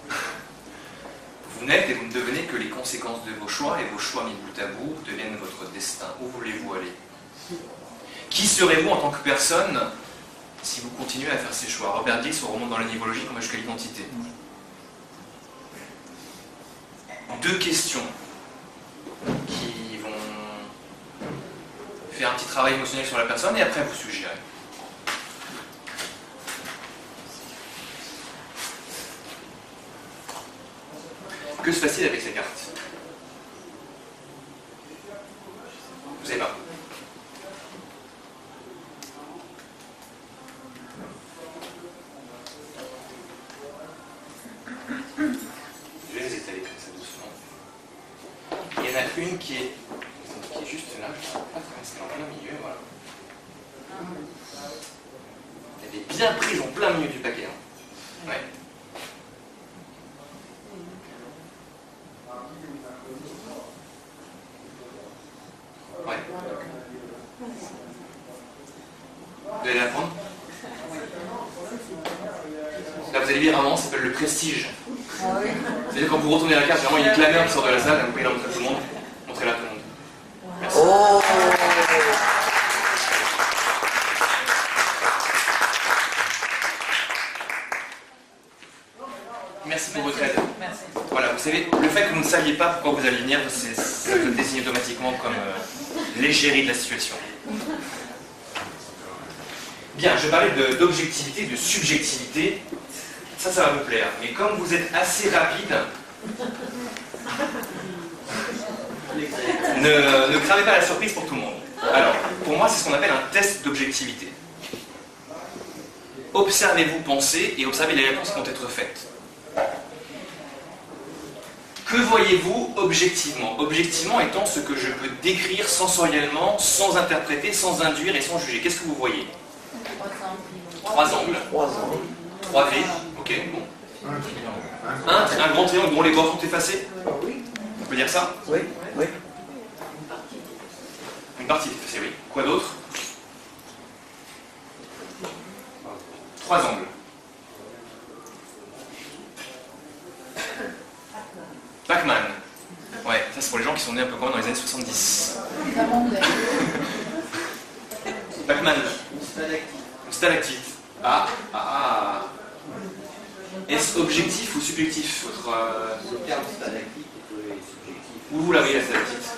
Vous n'êtes et vous ne devenez que les conséquences de vos choix, et vos choix mis bout à bout deviennent votre destin. Où voulez-vous aller? Qui serez-vous en tant que personne si vous continuez à faire ces choix? Robert Dills remonte dans l'anivologie comme jusqu'à l'identité. Deux questions qui vont faire un petit travail émotionnel sur la personne et après vous suggérez. Que se passe-t-il avec ces cartes? Vous savez pas. Je vais les étaler comme ça doucement. Il y en a une qui est juste là, je ne sais pas comment c'est en plein milieu, voilà. Elle est bien prise en plein milieu du paquet. Hein. Ouais. Ouais. Vous allez la prendre? Là, vous allez lire un moment, ça s'appelle le prestige. C'est-à-dire quand vous retournez la carte, vraiment il y a une clameur qui sort de la salle, vous pouvez la montrer à tout le monde. Montrez-la à tout le monde. Merci. Oh. Merci pour votre aide. Merci. Voilà, vous savez, le fait que vous ne saviez pas pourquoi vous alliez venir, ça vous désigne automatiquement comme l'égérie de la situation. Bien, je parlais d'objectivité, de subjectivité. Ça va vous plaire. Mais comme vous êtes assez rapide, ne cramez pas la surprise pour tout le monde. Alors, pour moi, c'est ce qu'on appelle un test d'objectivité. Observez-vous penser et observez les réponses qui vont être faites. Que voyez-vous objectivement? Objectivement étant ce que je peux décrire sensoriellement, sans interpréter, sans induire et sans juger. Qu'est-ce que vous voyez? 3 angles. 3 V. Ok, bon. Un grand triangle dont les bords sont effacés? On peut dire ça? Oui, oui. Une partie effacée, oui. Quoi d'autre? 3 angles. Pac-Man. Ouais, ça c'est pour les gens qui sont nés un peu quand même dans les années 70. Pac-Man. Une stalactite. Ah. Est-ce objectif ou subjectif votre... Le terme stalactite est subjectif. Où vous la voyez la stalactite?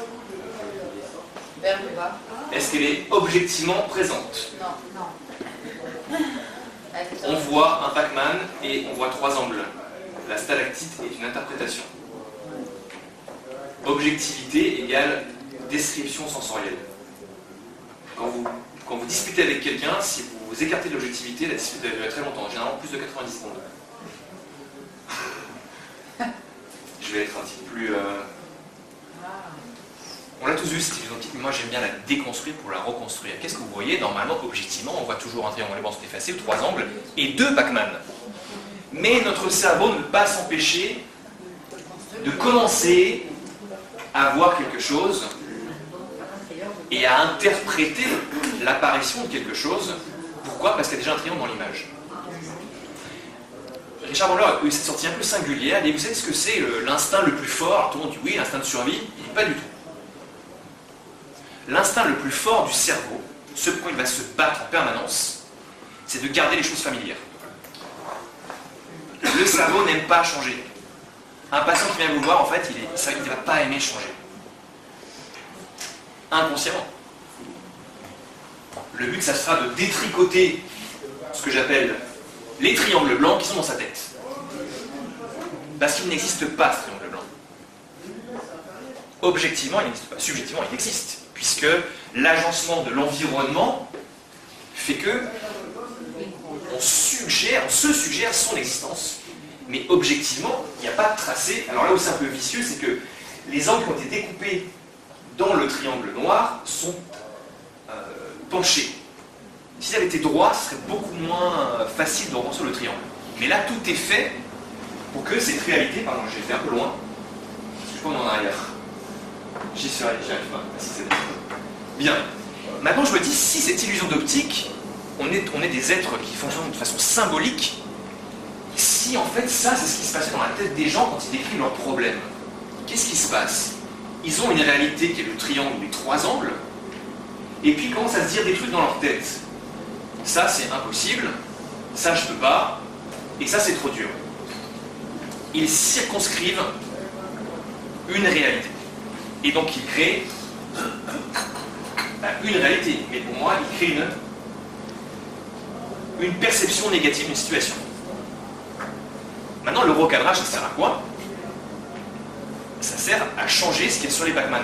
Vers le bas. Est-ce qu'elle est objectivement présente? Non. On voit un Pac-Man et on voit 3 angles. La stalactite est une interprétation. Objectivité égale description sensorielle. Quand vous discutez avec quelqu'un, si vous écartez de l'objectivité, la dispute va durer très longtemps, généralement plus de 90 secondes. Je vais être un petit peu plus... On l'a tous vu cette identité, mais moi j'aime bien la déconstruire pour la reconstruire. Qu'est-ce que vous voyez? Normalement, objectivement, on voit toujours un triangle, les bords sont effacés, ou 3 angles, et 2 Pac-Man. Mais notre cerveau ne peut pas s'empêcher de commencer à voir quelque chose et à interpréter l'apparition de quelque chose. Pourquoi? Parce qu'il y a déjà un triangle dans l'image. Richard Bandler a eu cette sortie un peu singulière, et vous savez ce que c'est l'instinct le plus fort? Alors, tout le monde dit oui, l'instinct de survie, il n'est pas du tout. L'instinct le plus fort du cerveau, ce pour quoi il va se battre en permanence, c'est de garder les choses familières. Le cerveau n'aime pas changer. Un patient qui vient vous voir, en fait, il ne va pas aimer changer. Inconsciemment. Le but, ça sera de détricoter ce que j'appelle les triangles blancs qui sont dans sa tête. Parce qu'il n'existe pas ce triangle blanc. Objectivement, il n'existe pas. Subjectivement, il existe. Puisque l'agencement de l'environnement fait que on se suggère son existence. Mais objectivement, il n'y a pas de tracé. Alors là où c'est un peu vicieux, c'est que les angles qui ont été découpés dans le triangle noir sont penchés. S'ils avaient été droits, ce serait beaucoup moins facile de reconstruire le triangle. Mais là, tout est fait pour que cette réalité, pardon, j'ai fait un peu loin, je suis pas en arrière. J'y suis arrivé, j'y arrive pas. Ah, si, c'est bon. Bien. Maintenant, je me dis, si cette illusion d'optique, on est des êtres qui fonctionnent de façon symbolique, si en fait ça, c'est ce qui se passait dans la tête des gens quand ils décrivent leurs problèmes. Qu'est-ce qui se passe? Ils ont une réalité qui est le triangle ou les trois angles, et puis ils commencent à se dire des trucs dans leur tête. Ça, c'est impossible, ça, je peux pas, et ça, c'est trop dur. Ils circonscrivent une réalité. Et donc, ils créent une réalité. Mais pour moi, ils créent une perception négative d'une situation. Maintenant, le recadrage, ça sert à quoi? Ça sert à changer ce qu'il y a sur les Pac-Man.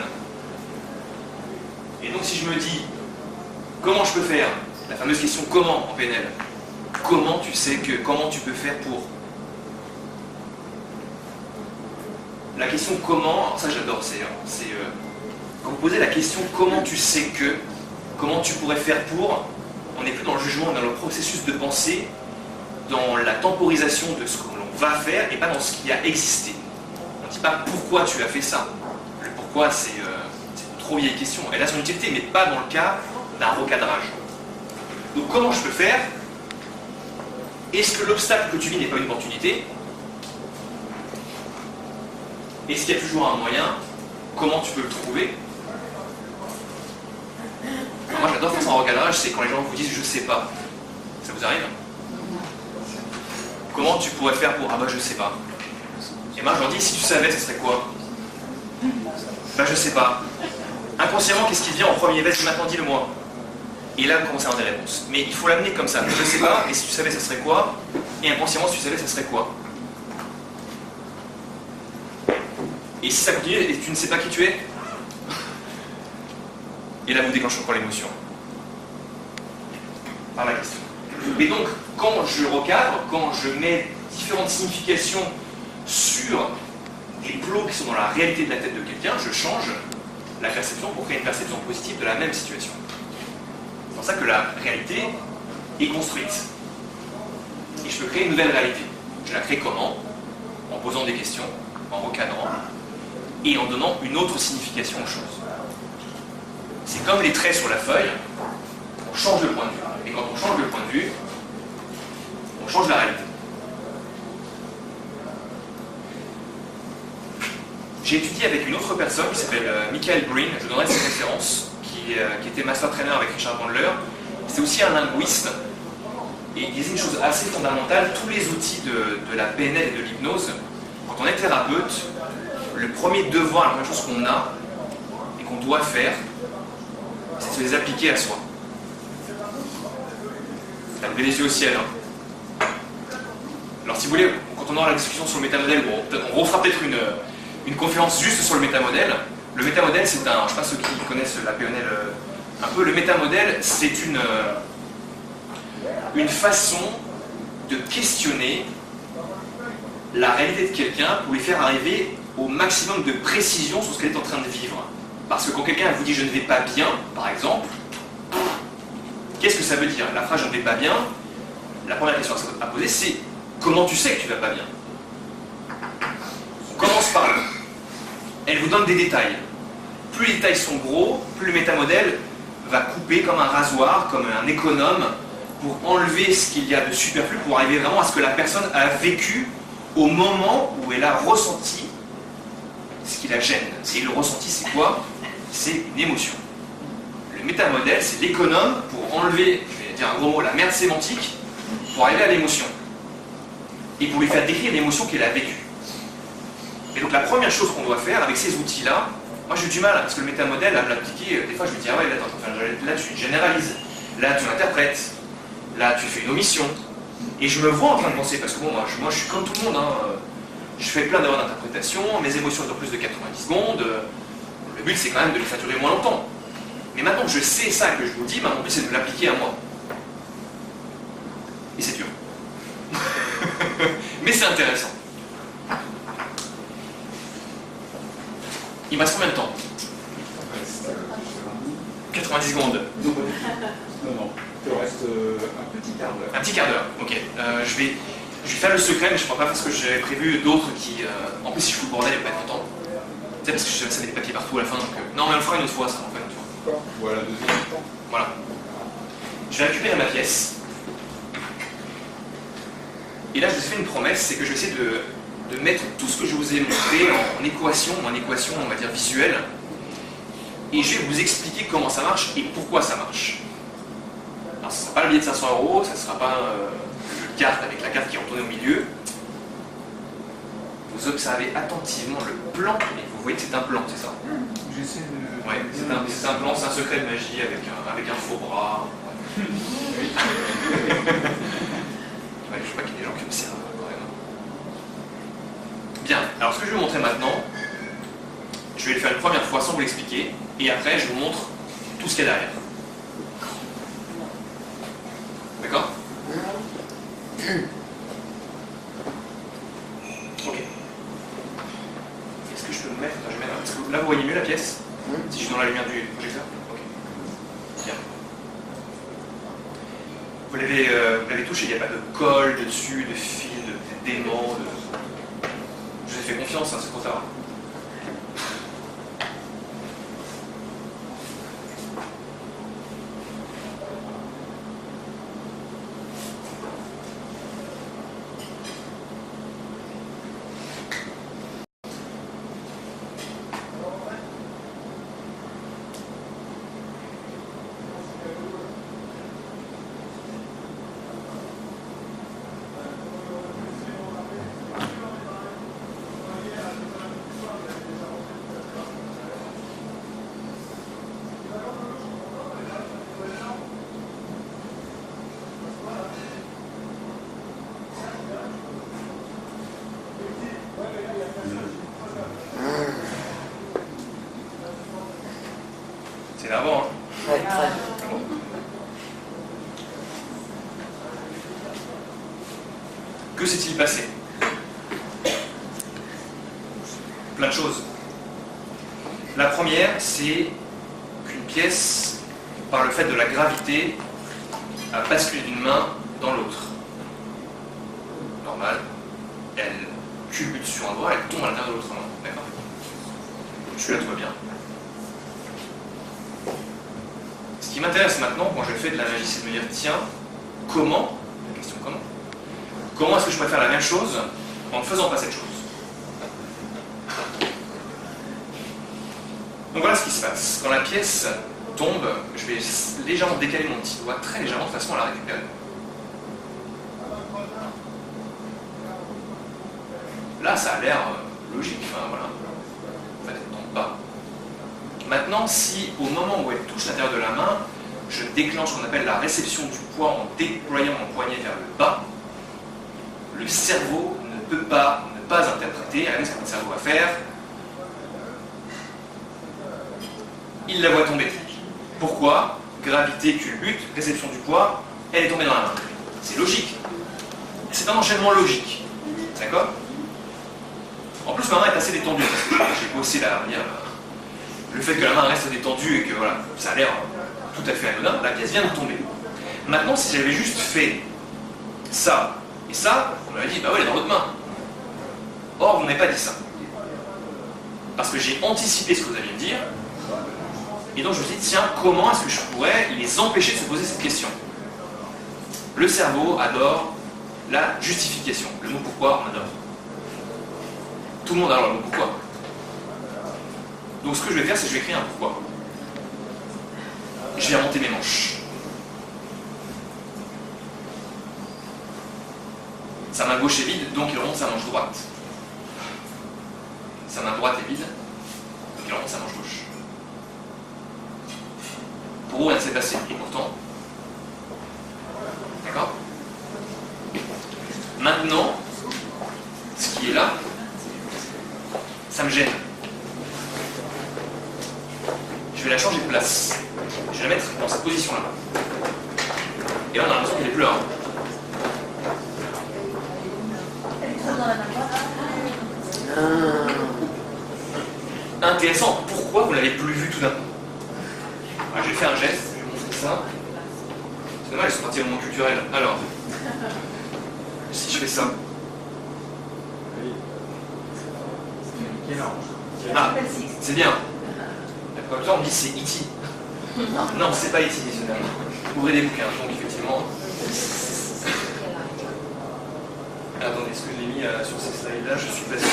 Et donc, si je me dis, comment je peux faire? La fameuse question comment en PNL. Comment tu sais que, comment tu peux faire pour? La question comment, ça j'adore, c'est quand vous posez la question comment tu sais que, comment tu pourrais faire pour, on n'est plus dans le jugement, dans le processus de pensée, dans la temporisation de ce que l'on va faire et pas dans ce qui a existé. On ne dit pas pourquoi tu as fait ça. Le pourquoi, c'est une trop vieille question. Elle a son utilité, mais pas dans le cas d'un recadrage. Donc comment je peux faire? Est-ce que l'obstacle que tu vis n'est pas une opportunité? Est-ce qu'il y a toujours un moyen? Comment tu peux le trouver? Moi j'adore faire ça en recadrage, c'est quand les gens vous disent je sais pas. Ça vous arrive? Comment tu pourrais faire pour? Ah bah je sais pas. Et moi je leur dis si tu savais ce serait quoi? Bah je sais pas. Inconsciemment qu'est-ce qui vient en premier? Vas-y maintenant dis-le moi. Et là vous commencez à avoir des réponses. Mais il faut l'amener comme ça. Je sais pas, et si tu savais ça serait quoi? Et inconsciemment si tu savais ça serait quoi? Et si ça continue et tu ne sais pas qui tu es? Et là vous déclenchez encore l'émotion. Par la question. Et donc, quand je recadre, quand je mets différentes significations sur des plots qui sont dans la réalité de la tête de quelqu'un, je change la perception pour créer une perception positive de la même situation. C'est pour ça que la réalité est construite. Et je peux créer une nouvelle réalité. Je la crée comment? En posant des questions, en recadrant, et en donnant une autre signification aux choses. C'est comme les traits sur la feuille, on change de point de vue. Et quand on change de point de vue, on change la réalité. J'ai étudié avec une autre personne qui s'appelle Michael Breen, je donnerai cette référence, qui était master trainer avec Richard Bandler. C'est aussi un linguiste, et il disait une chose assez fondamentale, tous les outils de la PNL et de l'hypnose, quand on est thérapeute, le premier devoir, la première chose qu'on a, et qu'on doit faire, c'est de se les appliquer à soi. T'as levé les yeux au ciel. Hein. Alors si vous voulez, quand on aura la discussion sur le métamodèle, on refera peut-être une conférence juste sur le métamodèle. Le métamodèle, c'est un, je ne sais pas ceux qui connaissent la PNL un peu, le métamodèle, c'est une façon de questionner la réalité de quelqu'un pour lui faire arriver au maximum de précision sur ce qu'elle est en train de vivre. Parce que quand quelqu'un vous dit « je ne vais pas bien », par exemple, qu'est-ce que ça veut dire? La phrase « je ne vais pas bien », la première question à poser, c'est « comment tu sais que tu ne vas pas bien ?» On commence par là. Elle vous donne des détails. Plus les détails sont gros, plus le métamodèle va couper comme un rasoir, comme un économe, pour enlever ce qu'il y a de superflu, pour arriver vraiment à ce que la personne a vécu au moment où elle a ressenti ce qui la gêne. Et le ressenti, c'est quoi? C'est une émotion. Le métamodèle, c'est l'économe pour enlever, je vais dire un gros mot, la merde sémantique, pour arriver à l'émotion. Et pour lui faire décrire l'émotion qu'elle a vécue. Et donc la première chose qu'on doit faire avec ces outils-là, moi j'ai eu du mal, parce que le métamodèle, à me l'appliquer, des fois je me dis, ah ouais, là tu généralises, là tu interprètes, là tu fais une omission. Et je me vois en train de penser, parce que bon, moi je suis comme tout le monde, hein, je fais plein d'erreurs d'interprétation, mes émotions durent plus de 90 secondes. Le but, c'est quand même de les faire durer moins longtemps. Mais maintenant que je sais ça et que je vous dis, mon but, c'est de l'appliquer à moi. Et c'est dur. Mais c'est intéressant. Il me reste combien de temps? 90 secondes. Non, il te reste un petit quart d'heure. Un petit quart d'heure, ok. Je vais faire le secret, mais je ne crois pas parce que j'avais prévu d'autres qui... En plus, si je fous le bordel, il va pas être content. Tu sais, parce que ça met des papiers partout à la fin. Donc, non, mais on le fera une autre fois, ça, on le fera une autre fois. Voilà, deuxième temps. Voilà. Je vais récupérer ma pièce. Et là, je vous ai fait une promesse, c'est que je vais essayer de mettre tout ce que je vous ai montré en équation, on va dire, visuelle. Et je vais vous expliquer comment ça marche et pourquoi ça marche. Alors, ce ne sera pas le billet de 500 €, ça ne sera pas le jeu de cartes avec la carte qui est retournée au milieu. Vous observez attentivement le plan, et vous voyez que c'est un plan, c'est ça? J'essaie de... Ouais, c'est un plan, c'est un secret de magie avec un faux bras. Ouais. Ouais, je crois qu'il y a des gens qui observent quand même. Bien, alors ce que je vais vous montrer maintenant, je vais le faire une première fois sans vous l'expliquer, et après je vous montre tout ce qu'il y a derrière. D'accord? Ok. Est-ce que je peux me mettre... Est-ce que là vous voyez mieux la pièce? Si je suis dans la lumière du projecteur? Ok. Bien. Vous l'avez touché, il n'y a pas de colle dessus, de fil, d'aimant, Je vous ai fait confiance, hein, c'est trop tard. C'est là avant, hein? Ouais, très. Bon. Que s'est-il passé? Plein de choses. La première, c'est qu'une pièce, par le fait de la gravité, a basculé d'une main dans l'autre. Normal. Elle culbute sur un doigt, elle tombe à l'intérieur de l'autre main. D'accord? Je suis là, tout va bien. Ce qui m'intéresse maintenant, quand je fais de la magie, c'est de me dire, tiens, comment, la question comment est-ce que je pourrais faire la même chose en ne faisant pas cette chose? Donc voilà ce qui se passe. Quand la pièce tombe, je vais légèrement décaler mon petit doigt, très légèrement, de façon à la récupérer. Là, ça a l'air logique, enfin voilà. En fait, elle ne tombe pas. Maintenant, si au moment où elle touche l'intérieur de la main, je déclenche ce qu'on appelle la réception du poids en déployant mon poignet vers le bas, le cerveau ne peut pas ne pas interpréter. Regardez ce que votre cerveau va faire. Il la voit tomber. Pourquoi? Gravité, culbute, réception du poids, elle est tombée dans la main. C'est logique. C'est un enchaînement logique. D'accord? En plus, ma main est assez détendue, parce que j'ai bossé le fait que la main reste détendue et que voilà, ça a l'air tout à fait anodin, la pièce vient de tomber. Maintenant, si j'avais juste fait ça et ça, on m'aurait dit, bah ouais, elle est dans votre main. Or, vous n'avez pas dit ça. Parce que j'ai anticipé ce que vous alliez me dire, et donc je me suis dit, tiens, comment est-ce que je pourrais les empêcher de se poser cette question? Le cerveau adore la justification. Le mot pourquoi, on adore. Tout le monde adore le mot pourquoi. Donc ce que je vais faire, c'est que je vais écrire un pourquoi. Je vais remonter mes manches. Sa main gauche est vide, donc il remonte sa manche droite. Sa main droite est vide, donc il remonte sa manche gauche. Pour eux, rien ne s'est passé, et pourtant. D'accord? Maintenant, ce qui est là, Ça me gêne. Je vais la changer de place. Je vais la mettre dans cette position-là. Et là, on a l'impression qu'elle n'est plus là. Elle est toujours dans la main. Intéressant. Pourquoi vous ne l'avez plus vu tout d'un coup? Je vais faire un geste, je vais montrer ça. C'est dommage, ils sont partis au moment culturel. Alors, si je fais ça. Ah, c'est bien. Comme ça, on me dit c'est E.T. Non, c'est pas E.T. finalement. Ouvrez des bouquins, donc effectivement. Attendez, est-ce que je l'ai mis sur ces slides-là? Je suis pas sûr.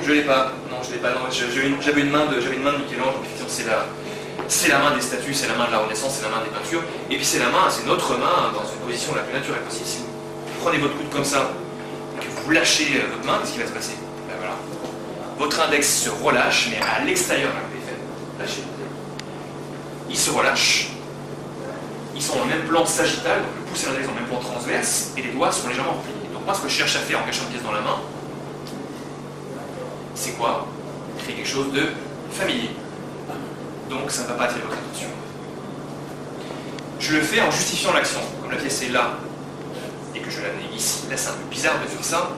Je l'ai pas. Non, je l'ai pas. Non, j'avais une main de Michel-Ange, donc effectivement, c'est la main des statues, c'est la main de la Renaissance, c'est la main des peintures, et puis c'est notre main dans une position la plus naturelle possible. Si vous prenez votre coude comme ça, et que vous lâchez votre main, qu'est-ce qui va se passer? Ben voilà. Votre index se relâche, mais à l'extérieur, là, vous les faites. Lâchez. Il se relâche. Ils sont dans le même plan sagittal, donc le pouce et l'index dans le même plan transverse, et les doigts sont légèrement repliés. Donc moi, ce que je cherche à faire en cachant une pièce dans la main, c'est quoi? Créer quelque chose de familier. Donc ça ne va pas attirer votre attention. Je le fais en justifiant l'action. Comme la pièce est là, et que je l'ai amenée ici, là c'est un peu bizarre de faire ça.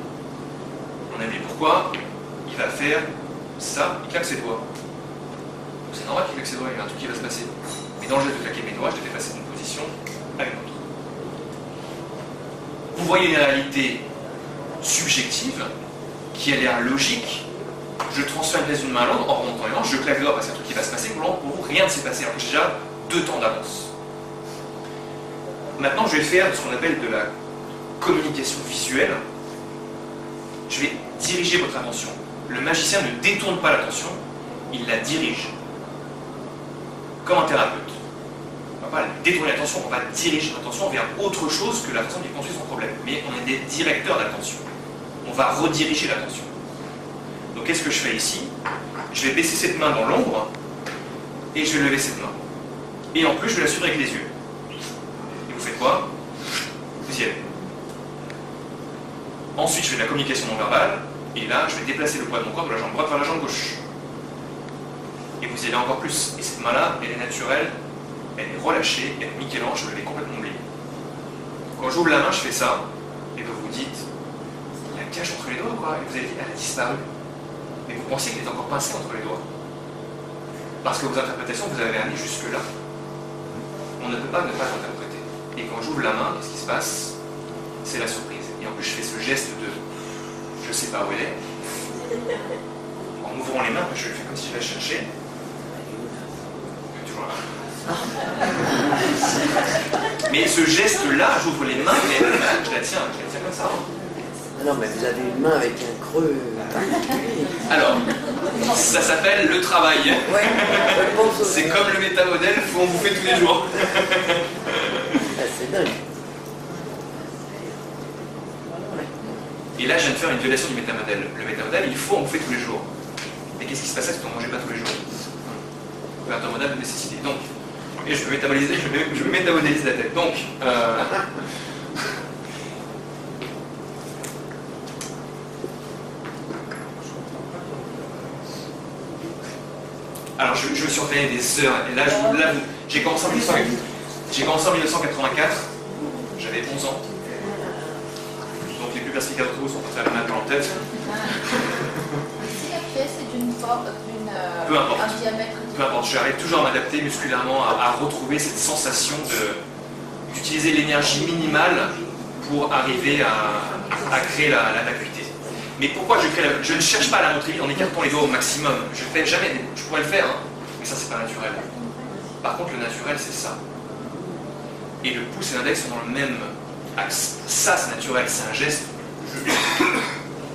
On a vu pourquoi. Il va faire ça, il claque ses doigts. C'est normal qu'il claque ses doigts, il y a un truc qui va se passer. Mais dans le geste de claquer mes doigts, je devais passer d'une position à une autre. Vous voyez une réalité subjective qui a l'air logique. Je transfère une pièce d'une main à l'autre en remontant les manches, je claque les doigts parce qu'il y a un truc qui va se passer. Pour vous, rien ne s'est passé, alors que j'ai déjà 2 temps d'avance. Maintenant, je vais faire ce qu'on appelle de la communication visuelle. Je vais diriger votre attention. Le magicien ne détourne pas l'attention, il la dirige. Comme un thérapeute. On ne va pas détourner l'attention, on va diriger l'attention vers autre chose que la façon dont il construit son problème. Mais on est des directeurs d'attention. On va rediriger l'attention. Donc qu'est-ce que je fais ici? Je vais baisser cette main dans l'ombre et je vais lever cette main. Et en plus, je vais la suivre avec les yeux. Et vous faites quoi? Vous y allez. Ensuite, je fais de la communication non verbale. Et là, je vais déplacer le poids de mon corps de la jambe droite vers la jambe gauche. Et vous y allez encore plus. Et cette main-là, elle est naturelle, elle est relâchée, elle est Michel-Ange, je l'ai complètement oubliée. Quand j'ouvre la main, je fais ça, et vous vous dites, il y a une cache entre les doigts, quoi. Et vous avez dit, elle a disparu. Mais vous pensiez qu'elle est encore pincée entre les doigts. Parce que vos interprétations, vous avez amené jusque-là. On ne peut pas ne pas interpréter. Et quand j'ouvre la main, qu'est-ce qui se passe? C'est la surprise. Et en plus, je fais ce geste de je ne sais pas où elle est. En ouvrant les mains, je le fais comme si je la cherchais. Toujours là. Mais ce geste-là, j'ouvre les mains, mais je la tiens comme ça. Non, mais vous avez une main avec un creux particulier. Alors, ça s'appelle le travail. Ouais, je pense aussi. C'est comme le métamodèle, il faut en bouffer tous les jours. Ah, c'est dingue. Et là, je viens de faire une violation du métamodèle. Le métamodèle, il faut en bouffer tous les jours. Et qu'est-ce qui se passait si on ne mangeait pas tous les jours? Un métamodèle de nécessité. Donc, et je vais métaboliser la tête. Donc, alors, je me suis entraîné des heures. Et là, j'ai commencé en 1984. J'avais 11 ans. Donc, les plus perspicaces d'entre vous sont pas faire la main en tête. Si la pièce est d'une forme, Peu importe. un diamètre. Peu importe, j'arrive toujours à m'adapter musculairement, à retrouver cette sensation d'utiliser l'énergie minimale pour arriver à créer la vacuité. Mais pourquoi je ne cherche pas à la montrer en écartant les doigts au maximum. Je fais jamais, je pourrais le faire, hein, mais ça c'est pas naturel. Par contre, le naturel c'est ça. Et le pouce et l'index sont dans le même axe. Ça c'est naturel, c'est un geste.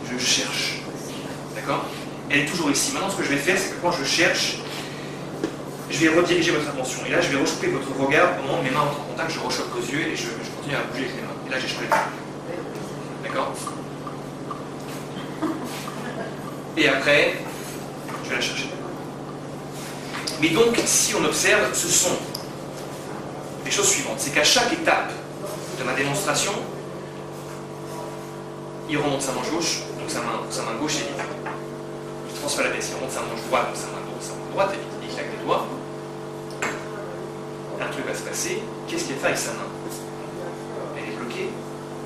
Je cherche. D'accord? Elle est toujours ici. Maintenant, ce que je vais faire, c'est que quand je cherche, je vais rediriger votre attention. Et là, je vais rechoper votre regard. Au moment où mes mains entrent en contact, je rechoppe vos yeux et je continue à bouger avec les mains. Et là, j'ai chopé le mains. D'accord? Et après, je vais la chercher. Mais donc, si on observe, ce sont les choses suivantes. C'est qu'à chaque étape de ma démonstration, il remonte sa manche gauche, donc sa main gauche est libre. transfère la pièce, il remonte sa manche droite, donc sa main gauche, sa main droite, il claque des doigts. Un truc va se passer. Qu'est-ce qu'il fait avec sa main? Elle est bloquée,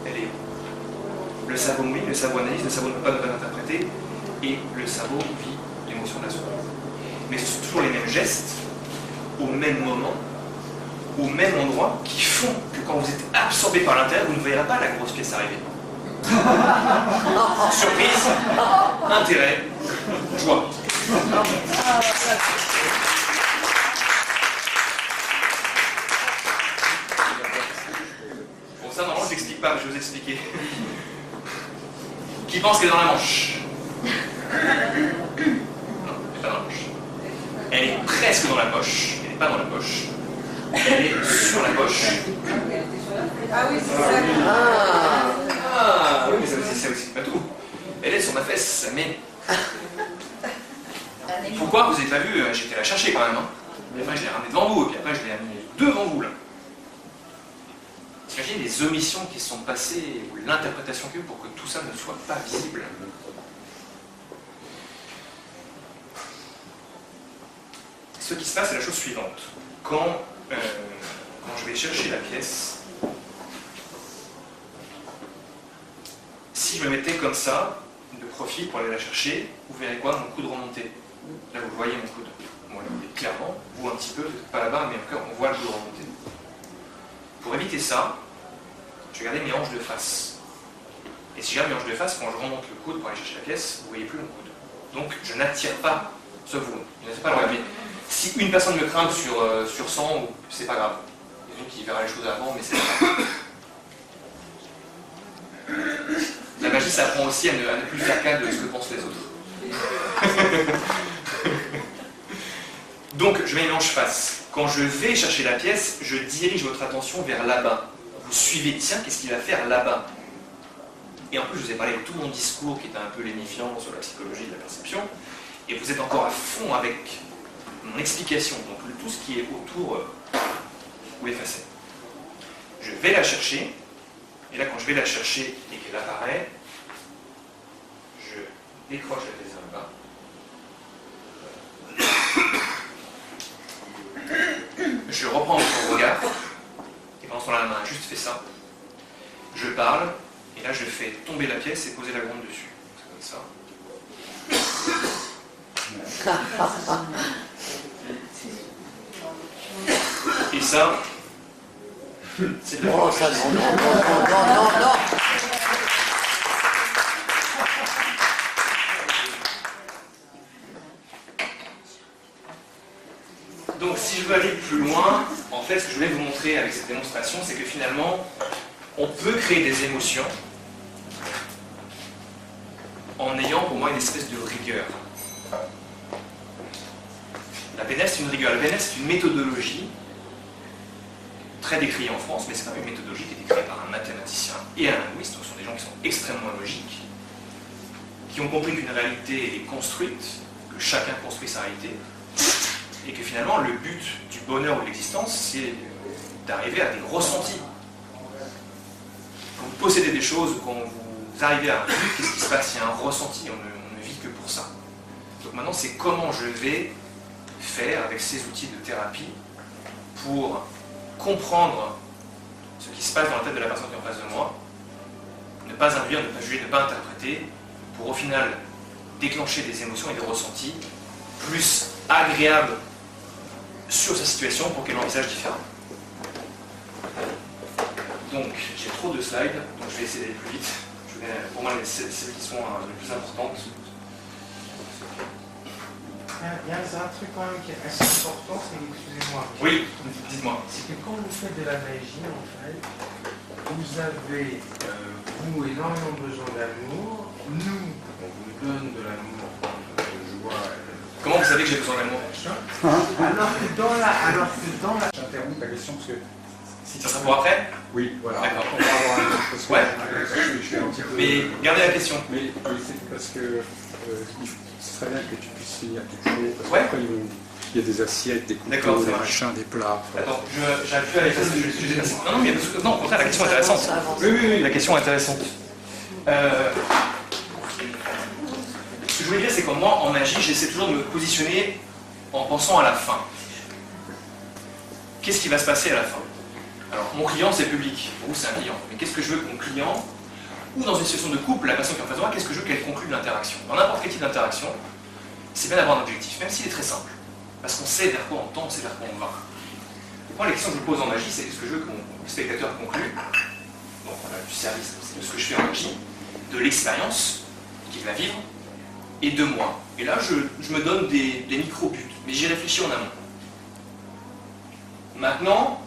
elle est où? Le cerveau mouille, le cerveau analyse, le cerveau ne peut pas interpréter, et le cerveau vit l'émotion de la seconde. Mais ce sont toujours les mêmes gestes, au même moment, au même endroit, qui font que quand vous êtes absorbé par l'intérieur, vous ne verrez pas la grosse pièce arriver. Surprise, intérêt, joie. Bon, ça, normalement, je n'explique pas, mais je vais vous expliquer. Qui pense qu'elle est dans la manche? Non, elle n'est pas dans la manche. Elle est presque dans la poche, elle n'est pas dans la poche. Elle est sur la poche. Ah oui, c'est ça. Ah oui, mais ça aussi pas tout. Elle est sur ma fesse, mais... Pourquoi? Vous n'avez pas vu, j'étais la chercher quand même. Hein. Et après je l'ai ramenée devant vous, et puis après je l'ai amenée devant vous là. Imaginez les omissions qui sont passées, ou l'interprétation qu'il y a eu pour que tout ça ne soit pas visible. Ce qui se passe, c'est la chose suivante. Quand je vais chercher la pièce, si je me mettais comme ça, de profil pour aller la chercher, vous verrez quoi? Mon coude remonté. Là, vous voyez mon coude. Bon, là, vous clairement, vous un petit peu, pas là-bas, mais encore, on voit le coude remonté. Pour éviter ça, je vais garder mes hanches de face. Et si j'ai mes hanches de face, quand je remonte le coude pour aller chercher la pièce, vous ne voyez plus mon coude. Donc, je n'attire pas ce volume. Je n'attire pas le regarder. Si une personne me craint sur 100, c'est pas grave. Il y a une qui verra les choses avant, mais c'est pas grave. La magie, ça apprend aussi à ne plus faire cas de ce que pensent les autres. Donc, je mets une hanche face. Quand je vais chercher la pièce, je dirige votre attention vers là-bas. Vous suivez, tiens, qu'est-ce qu'il va faire là-bas? Et en plus, je vous ai parlé de tout mon discours qui était un peu lénifiant sur la psychologie de la perception, et vous êtes encore à fond avec mon explication, donc tout ce qui est autour, vous effacez. Je vais la chercher, et là, quand je vais la chercher et qu'elle apparaît, je décroche la pièce vers le bas. Je reprends mon regard, et pendant ce temps-là, la main a juste fait ça. Je parle, et là, je fais tomber la pièce et poser la gronde dessus. C'est comme ça. Et ça, c'est de la Oh, ça, non, non, non, non, non, non. Donc, si je veux aller plus loin, en fait, ce que je voulais vous montrer avec cette démonstration, c'est que finalement, on peut créer des émotions en ayant pour moi une espèce de rigueur. La PNL, c'est une rigueur. La PNL, c'est une méthodologie très décriée en France, mais c'est quand même une méthodologie qui est décriée par un mathématicien et un linguiste. Donc, ce sont des gens qui sont extrêmement logiques, qui ont compris qu'une réalité est construite, que chacun construit sa réalité, et que finalement, le but du bonheur ou de l'existence, c'est d'arriver à des ressentis. Quand vous possédez des choses, quand vous arrivez à un but, qu'est-ce qui se passe? Il y a un ressenti, on ne vit que pour ça. Donc maintenant, c'est comment je vais faire avec ces outils de thérapie pour comprendre ce qui se passe dans la tête de la personne qui est en face de moi, ne pas induire, ne pas juger, ne pas interpréter, pour au final déclencher des émotions et des ressentis plus agréables sur sa situation pour qu'elle envisage différemment. Donc, j'ai trop de slides, donc je vais essayer d'aller plus vite. Pour moi, c'est celles qui sont les plus importantes. Il y a un truc quand même qui est assez important, c'est, excusez-moi. Oui, dites-moi. C'est que quand vous faites de la magie, en fait, vous avez, vous, énormément besoin d'amour. Nous, on vous donne de l'amour, de joie. Comment vous savez que j'ai besoin d'amour? Alors que dans la... J'interromps ta question parce que... Ça sera pour après? Oui, voilà. D'accord. On va avoir un parce que Ouais. je suis un petit peu... Mais gardez la question. Mais c'est parce que ce serait bien que tu puisses finir quelque chose. Parce Ouais. qu'après, il y a des assiettes, des D'accord, couteaux, ça des marche. machins, des plats. Attends, j'arrive plus à les passer. Non, mais non, au contraire, la question est intéressante. Ça avance. Oui, la question est intéressante. Ce que je voulais dire, c'est que moi, en magie, j'essaie toujours de me positionner en pensant à la fin. Qu'est-ce qui va se passer à la fin? Alors, mon client, c'est le public. Pour vous, c'est un client. Mais qu'est-ce que je veux que mon client, ou dans une situation de couple, la personne qui est en face de moi, qu'est-ce que je veux qu'elle conclue de l'interaction? Dans n'importe quel type d'interaction, c'est bien d'avoir un objectif, même s'il est très simple. Parce qu'on sait vers quoi on tend, on sait vers quoi on va. Moi, les questions que je pose en magie, c'est qu'est-ce que je veux que mon spectateur conclue? Donc, voilà, du service, de ce que je fais en magie, de l'expérience qu'il va vivre, et de moi. Et là, je me donne des micro-buts, mais j'y réfléchis en amont. Maintenant,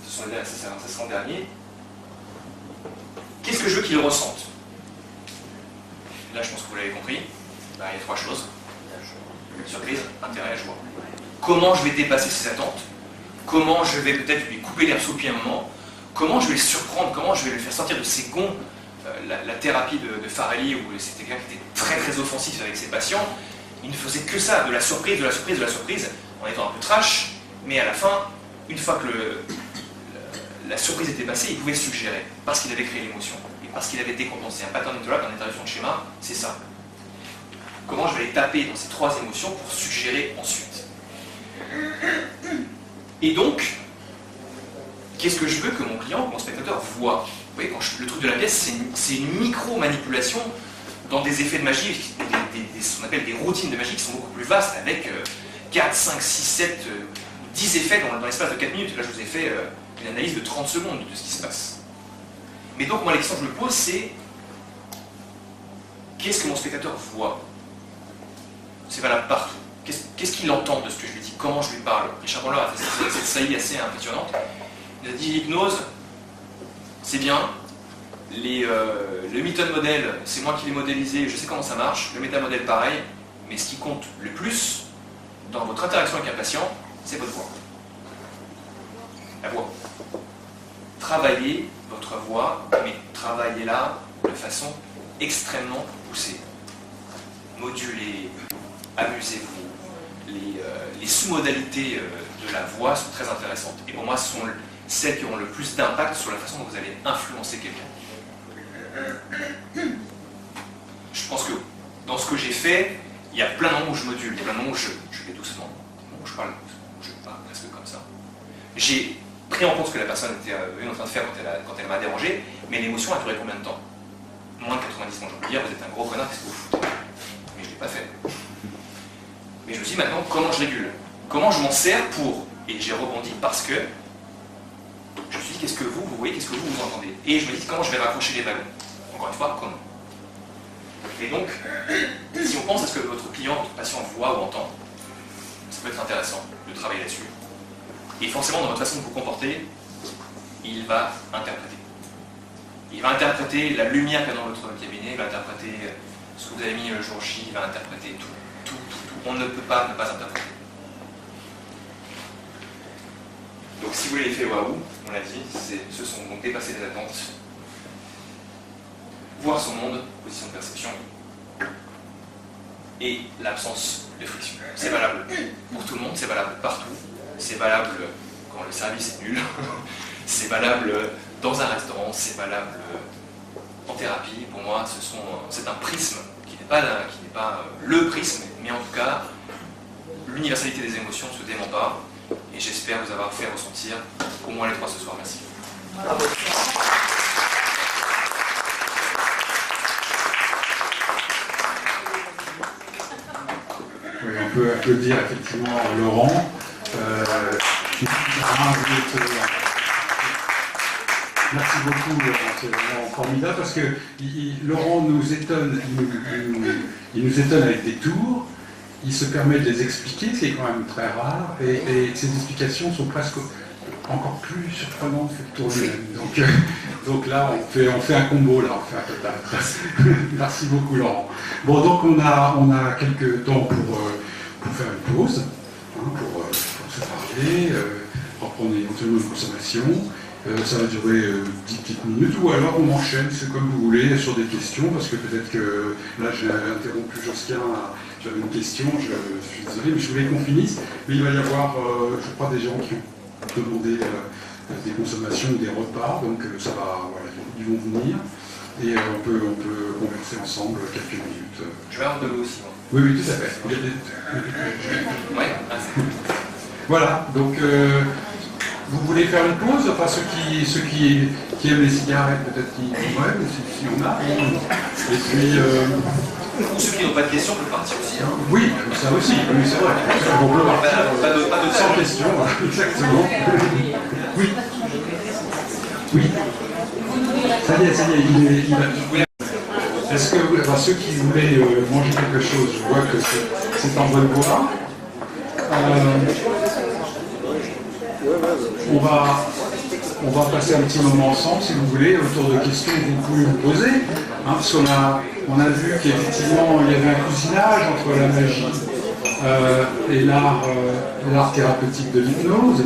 ça sera en dernier, qu'est-ce que je veux qu'il ressente? Là, je pense que vous l'avez compris, ben, il y a trois choses. Surprise, intérêt, joie. Comment je vais dépasser ses attentes? Comment je vais peut-être lui couper l'herbe sous le pied un moment? Comment je vais le surprendre? Comment je vais le faire sortir de ses gonds? La thérapie de Farelli, où c'était quelqu'un qui était très très offensif avec ses patients, il ne faisait que ça, de la surprise, de la surprise, de la surprise, en étant un peu trash, mais à la fin, une fois que la surprise était passée, il pouvait suggérer, parce qu'il avait créé l'émotion, et parce qu'il avait décompensé. Un pattern interlock en interruption de schéma, c'est ça. Comment je vais les taper dans ces trois émotions pour suggérer ensuite. Et donc, qu'est-ce que je veux que mon client, que mon spectateur voit? Vous voyez, le truc de la pièce, c'est une micro-manipulation dans des effets de magie, ce qu'on appelle des routines de magie qui sont beaucoup plus vastes, avec 4, 5, 6, 7, 10 effets dans l'espace de 4 minutes. Là, je vous ai fait une analyse de 30 secondes de ce qui se passe. Mais donc, moi, la question que je me pose, c'est qu'est-ce que mon spectateur voit? C'est valable partout. Qu'est-ce qu'il entend de ce que je lui dis? Comment je lui parle? Richard Bandler a fait cette saillie assez impressionnante. Il a dit l'hypnose, c'est bien. Le Milton modèle, c'est moi qui l'ai modélisé, je sais comment ça marche. Le métamodèle, pareil. Mais ce qui compte le plus dans votre interaction avec un patient, c'est votre voix. La voix. Travaillez votre voix, mais travaillez-la de façon extrêmement poussée. Modulez, amusez-vous. Les sous-modalités de la voix sont très intéressantes. Et pour moi, ce sont celles qui auront le plus d'impact sur la façon dont vous allez influencer quelqu'un. Je pense que dans ce que j'ai fait, il y a plein de moments où je module, il y a plein de moments où je vais doucement, où je parle doucement, où je parle presque comme ça. J'ai pris en compte ce que la personne était en train de faire quand elle m'a dérangé, mais l'émotion a duré combien de temps? Moins de 90 secondes. Je peux dire, vous êtes un gros connard, qu'est-ce que vous foutez? Mais je ne l'ai pas fait. Mais je me dis maintenant, comment je régule? Comment je m'en sers pour? Et j'ai rebondi parce que je me suis dit, qu'est-ce que vous voyez, qu'est-ce que vous entendez? Et je me dis, comment je vais raccrocher les wagons? Encore une fois, comment? Et donc, si on pense à ce que votre client, votre patient voit ou entend, ça peut être intéressant de travailler là-dessus. Et forcément, dans votre façon de vous comporter, il va interpréter. Il va interpréter la lumière qu'il y a dans votre cabinet, il va interpréter ce que vous avez mis le jour J, il va interpréter tout. On ne peut pas ne pas interpréter. Donc si vous voulez l'effet waouh, on l'a dit, ce sont donc dépasser les attentes, voir son monde, position de perception, et l'absence de friction. C'est valable pour tout le monde, c'est valable partout, c'est valable quand le service est nul, c'est valable dans un restaurant, c'est valable en thérapie. Pour moi, c'est un prisme qui n'est pas le prisme, mais en tout cas, l'universalité des émotions ne se dément pas. Et j'espère vous avoir fait ressentir au moins les trois ce soir. Merci. Bravo. Oui, on peut applaudir effectivement Laurent. Merci beaucoup, c'est vraiment formidable parce que Laurent nous étonne, il nous étonne avec des tours, il se permet de les expliquer, c'est quand même très rare, et ces explications sont presque encore plus surprenantes que le tour lui-même. Donc là, on fait un combo, là, on fait un total. Merci beaucoup, Laurent. Bon, donc on a quelques temps pour faire une pause, hein, pour se parler, reprendre éventuellement une consommation. Ça va durer 10 petites minutes, ou alors on enchaîne, c'est comme vous voulez, sur des questions, parce que peut-être que là j'ai interrompu Josquin, j'avais une question, je suis désolé, mais je voulais qu'on finisse. Mais il va y avoir, je crois, des gens qui ont demandé des consommations ou des repas, donc ça va, voilà, ils vont venir, et on peut converser ensemble quelques minutes. Je vais avoir de l'eau aussi, moi. Oui, oui, tout à fait. Ouais. Voilà, donc vous voulez faire une pause? Enfin, ceux qui aiment les cigarettes, peut-être qui ouais, si on a. Et puis... Ou ceux qui n'ont pas de questions peuvent partir aussi. Hein. Oui, ça aussi, oui, c'est vrai. On peut partir pas de sans question, exactement. Oui. Oui. Ça y est, il va. Est-ce que enfin, ceux qui voulaient manger quelque chose, je vois que c'est en bonne voie. On va passer un petit moment ensemble, si vous voulez, autour de questions que vous pouvez vous poser. Hein, parce qu'on a vu qu'effectivement, il y avait un cousinage entre la magie et l'art thérapeutique de l'hypnose.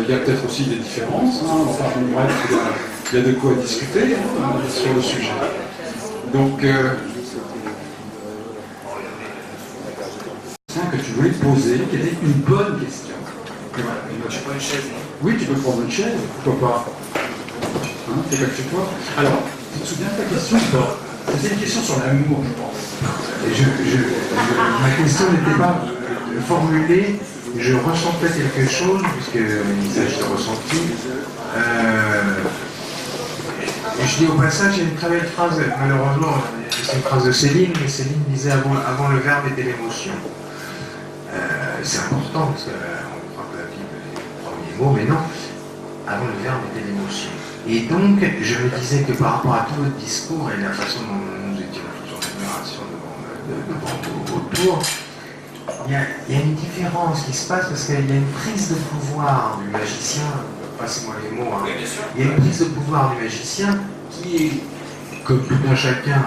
Il y a peut-être aussi des différences. Hein, enfin, bref, il y a de quoi discuter sur le sujet. Donc, que tu voulais poser, qui était une bonne question. Voilà, je prends une chaise, non? Oui, tu peux prendre une chaise, pourquoi pas. Hein, c'est pas que chez toi. Alors, tu te souviens de ta question? C'était une question sur l'amour, je pense. Ma question n'était pas formulée, je ressentais quelque chose, puisqu'il s'agit de ressenti. Je dis au passage, il y a une très belle phrase, malheureusement, c'est une phrase de Céline, mais Céline disait avant le verbe était l'émotion. C'est important parce qu'on croit que la Bible est le premier mot, mais non, avant le verbe était l'émotion. Et donc, je me disais que par rapport à tout votre discours et la façon dont nous étions tous en admiration devant autour, il y a une différence qui se passe parce qu'il y a une prise de pouvoir du magicien, passez-moi les mots, hein. Il y a une prise de pouvoir du magicien qui est, comme tout un chacun,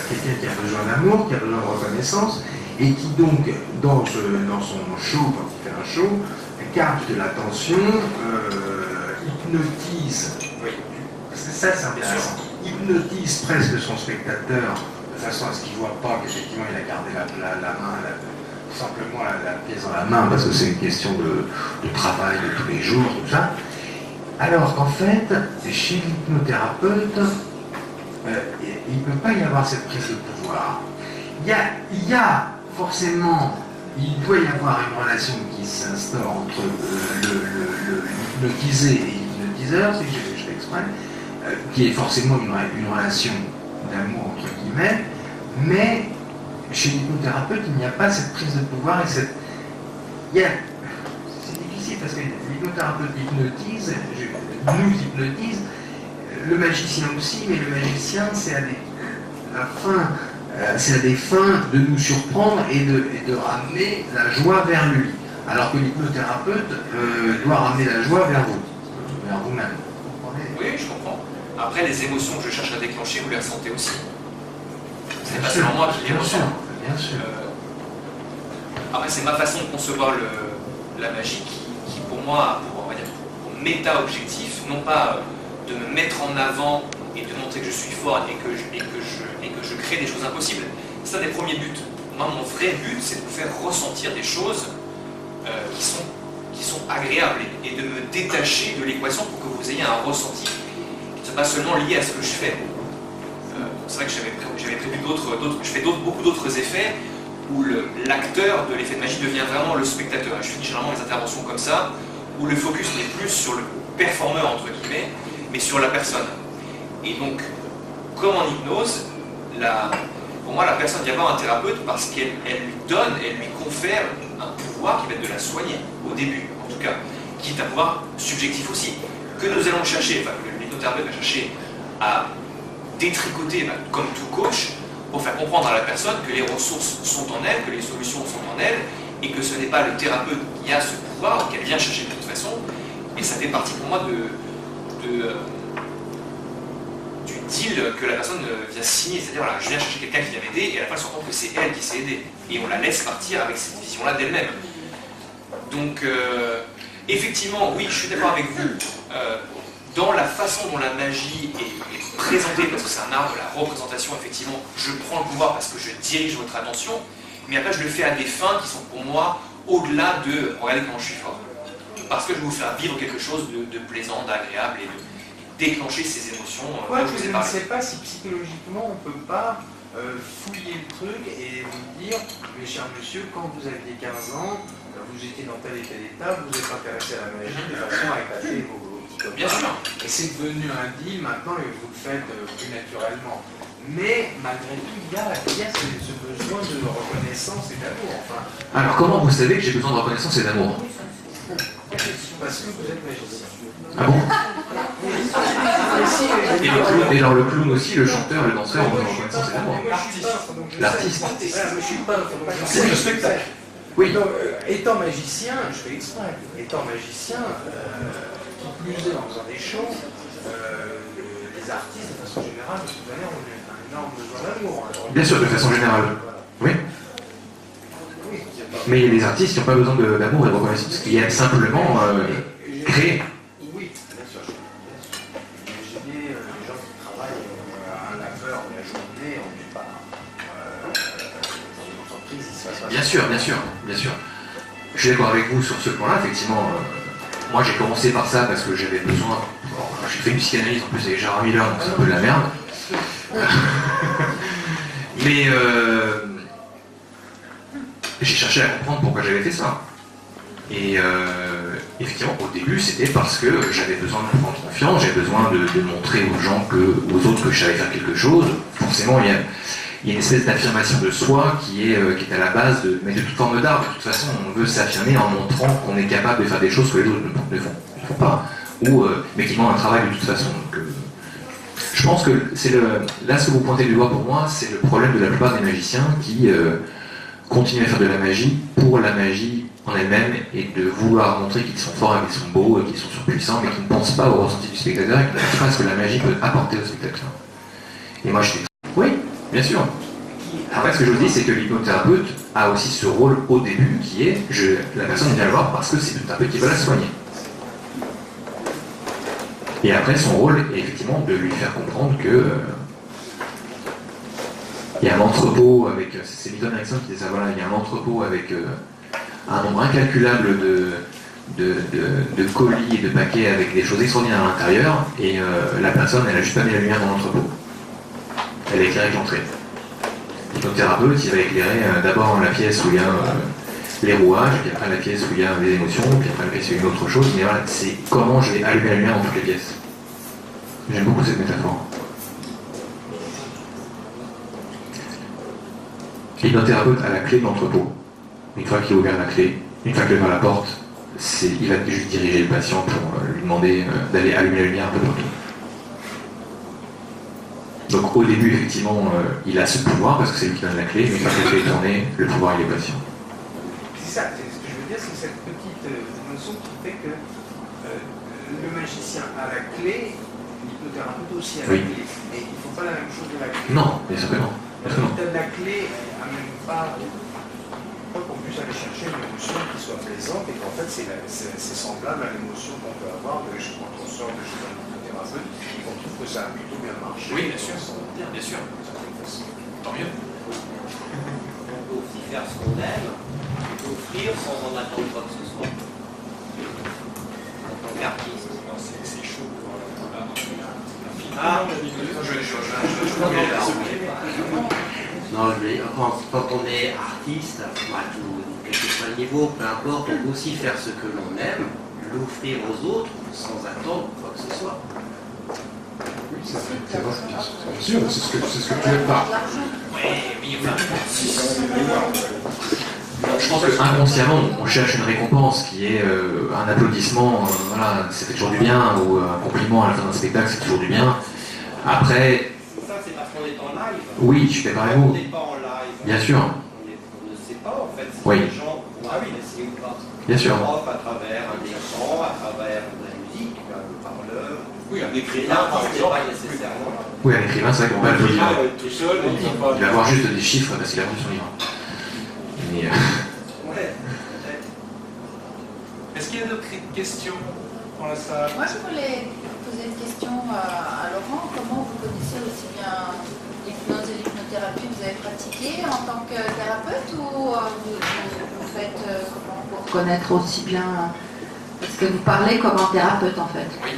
quelqu'un qui a besoin d'amour, qui a besoin de reconnaissance, et qui donc, dans son show, quand il fait un show, capte de l'attention, hypnotise, c'est intéressant, hypnotise presque son spectateur, de façon à ce qu'il ne voit pas qu'effectivement il a gardé la main, simplement la pièce dans la main, parce que c'est une question de travail de tous les jours, tout ça. Alors qu'en fait, chez l'hypnothérapeute, il ne peut pas y avoir cette prise de pouvoir. Il y a forcément, il doit y avoir une relation qui s'instaure entre l'hypnotisé et l'hypnotiseur, c'est que je fais exprès, qui est forcément une relation d'amour entre guillemets, mais chez l'hypnothérapeute, il n'y a pas cette prise de pouvoir et c'est difficile parce que l'hypnothérapeute hypnotise, nous hypnotise, le magicien aussi, mais le magicien c'est à des fins de nous surprendre et de ramener la joie vers lui. Alors que l'hypnothérapeute doit ramener la joie vers vous-même. Oui, je comprends. Après, les émotions que je cherche à déclencher, vous les ressentez aussi. C'est pas seulement moi qui les ressens. Bien sûr. Après, c'est ma façon de concevoir la magie qui pour moi, pour méta-objectif, non pas de me mettre en avant et de montrer que je suis fort et que je crée des choses impossibles. C'est un des premiers buts. Moi, mon vrai but, c'est de vous faire ressentir des choses qui sont agréables et de me détacher de l'équation pour que vous ayez un ressenti qui ne soit pas seulement lié à ce que je fais. C'est vrai que j'avais prévu je fais beaucoup d'autres effets où l'acteur de l'effet de magie devient vraiment le spectateur. Je finis généralement les interventions comme ça, où le focus n'est plus sur le performeur, entre guillemets, mais sur la personne. Et donc, comme en hypnose, pour moi, la personne vient voir un thérapeute parce qu'elle lui donne, elle lui confère un pouvoir qui va être de la soigner, au début, en tout cas, qui est un pouvoir subjectif aussi, que nous allons chercher, enfin, que l'hypnothérapeute va chercher à détricoter, comme tout coach, pour faire comprendre à la personne que les ressources sont en elle, que les solutions sont en elle, et que ce n'est pas le thérapeute qui a ce pouvoir, qu'elle vient chercher de toute façon. Et ça fait partie pour moi du deal que la personne vient signer. C'est-à-dire, voilà, je viens chercher quelqu'un qui vient m'aider, et à la fin, elle se rend compte que c'est elle qui s'est aidée. Et on la laisse partir avec cette vision-là d'elle-même. Donc, effectivement, oui, je suis d'accord avec vous. Dans la façon dont la magie est présentée, parce que c'est un art de la représentation, effectivement, je prends le pouvoir parce que je dirige votre attention, mais après je le fais à des fins qui sont pour moi au-delà de « regardez comment je suis fort ». Parce que je vais vous faire vivre quelque chose de plaisant, d'agréable et de déclencher ces émotions. Je ne sais pas si psychologiquement on ne peut pas fouiller le truc et vous dire, mes chers monsieur, quand vous aviez 15 ans, vous étiez dans tel et tel état, vous êtes intéressé à la magie de façon à éclater vos petits copains. Bien sûr. Et c'est devenu un deal maintenant et vous le faites plus naturellement. Mais malgré tout, il y a ce besoin de reconnaissance et d'amour. Enfin, Alors comment vous savez que j'ai besoin de reconnaissance et d'amour? parce que vous êtes magicien. Ah bon? Et alors le clown aussi, le chanteur, le danseur, ont besoin de reconnaissance et d'amour. L'artiste. Je suis peintre, donc je C'est le spectacle. Oui. Donc, étant magicien, je fais exprès, étant magicien, qui plus est en faisant des shows, les artistes, de façon générale, de toute manière, ont un énorme besoin d'amour. Bien sûr, de façon générale. Oui. Mais il y a des artistes qui n'ont pas besoin d'amour et de reconnaissance, qui aiment simplement créer. Oui, bien sûr. Imaginer les gens qui travaillent à la peur de la journée, on n'est pas dans une entreprise, il se passe pas. Bien sûr, bien sûr, bien sûr. Je suis d'accord avec vous sur ce point-là, effectivement. Moi j'ai commencé par ça parce que j'avais besoin. Bon, j'ai fait une psychanalyse en plus avec Gérard Miller, donc c'est un peu de la merde. Mais j'ai cherché à comprendre pourquoi j'avais fait ça. Et effectivement, au début, c'était parce que j'avais besoin de prendre confiance, j'avais besoin de montrer aux gens, aux autres, que je savais faire quelque chose. Forcément, il y a une espèce d'affirmation de soi qui est à la base mais de toute forme d'art. De toute façon, on veut s'affirmer en montrant qu'on est capable de faire des choses que les autres ne font pas. Mais qui demandent un travail de toute façon. Donc, je pense que là, ce que vous pointez du doigt pour moi, c'est le problème de la plupart des magiciens qui continuent à faire de la magie pour la magie en elle-même et de vouloir montrer qu'ils sont forts et qu'ils sont beaux et qu'ils sont surpuissants, mais qui ne pensent pas au ressenti du spectateur et qui ne pensent pas à ce que la magie peut apporter au spectateur. Et moi, je dis oui, bien sûr. Après, ce que je vous dis, c'est que l'hypnothérapeute a aussi ce rôle au début qui est la personne vient le voir parce que c'est l'hypnothérapeute qui va la soigner. Et après, son rôle est effectivement de lui faire comprendre que il y a un entrepôt avec, c'est Milton Erickson qui disait ça, voilà, il y a un entrepôt avec un nombre incalculable de colis et de paquets avec des choses extraordinaires à l'intérieur, et la personne, elle a juste pas mis la lumière dans l'entrepôt. Elle a éclairé avec l'entrée. L'hypnothérapeute, il va éclairer d'abord la pièce où il y a les rouages, puis après la pièce où il y a les émotions, puis après la pièce où il y a une autre chose, mais voilà, c'est comment je vais allumer la lumière dans toutes les pièces. J'aime beaucoup cette métaphore. L'hypnothérapeute a la clé de l'entrepôt. Une fois qu'il a ouvert la clé, une fois qu'il a ouvert la porte, il va juste diriger le patient pour lui demander d'aller allumer la lumière un peu partout. Donc au début, effectivement, il a ce pouvoir parce que c'est lui qui donne la clé, mais une fois que la clé est tournée, le pouvoir il est patient. C'est ça, ce que je veux dire, c'est cette petite notion qui fait que le magicien a la clé, l'hypnothérapeute aussi a la clé. Et il ne faut pas la même chose de la clé. Non, bien sûr que non. Peut-être la clé n'amène pas qu'on puisse aller chercher une émotion qui soit plaisante et qu'en fait c'est semblable à l'émotion qu'on peut avoir quand on sort de chez un hypnothérapeute et qu'on trouve que ça a plutôt bien marché. Oui, bien sûr. Bien sûr. Tant mieux. On peut aussi faire ce qu'on aime, offrir sans en attendre quoi que ce soit. En tant qu'artiste. C'est chaud. Ah, non, mais quand on est artiste, quel que soit le niveau, peu importe, on peut aussi faire ce que l'on aime, l'offrir aux autres sans attendre quoi que ce soit. Oui, c'est vrai, bien sûr, c'est ce que tu n'aimes pas. Oui, enfin. Je pense que inconsciemment, on cherche une récompense qui est un applaudissement, voilà, ça fait toujours du bien, ou un compliment à la fin d'un spectacle, c'est toujours du bien. Après. Ça, c'est parce qu'on est en live. Oui, je suis d'accord avec vous. On n'est pas en live. Bien sûr. On ne sait pas, en fait, si Oui. les gens vont apprécier ou pas. Bien sûr. Prof, à travers un écran, à travers de la musique, le parleur. Oui, un écrivain, L'artiste par n'est exemple. pas nécessairement. Oui, un écrivain, c'est vrai qu'on va le dire. Tout seul, Il va avoir juste des chiffres parce qu'il a vendu son livre. Mais, Ouais. Est-ce qu'il y a d'autres questions dans la salle? Moi, je voulais poser une question à Laurent. Comment vous connaissez aussi bien l'hypnose et l'hypnothérapie? Vous avez pratiqué en tant que thérapeute ou vous faites comment pour connaître aussi bien? Parce que vous parlez comme un thérapeute en fait. Oui.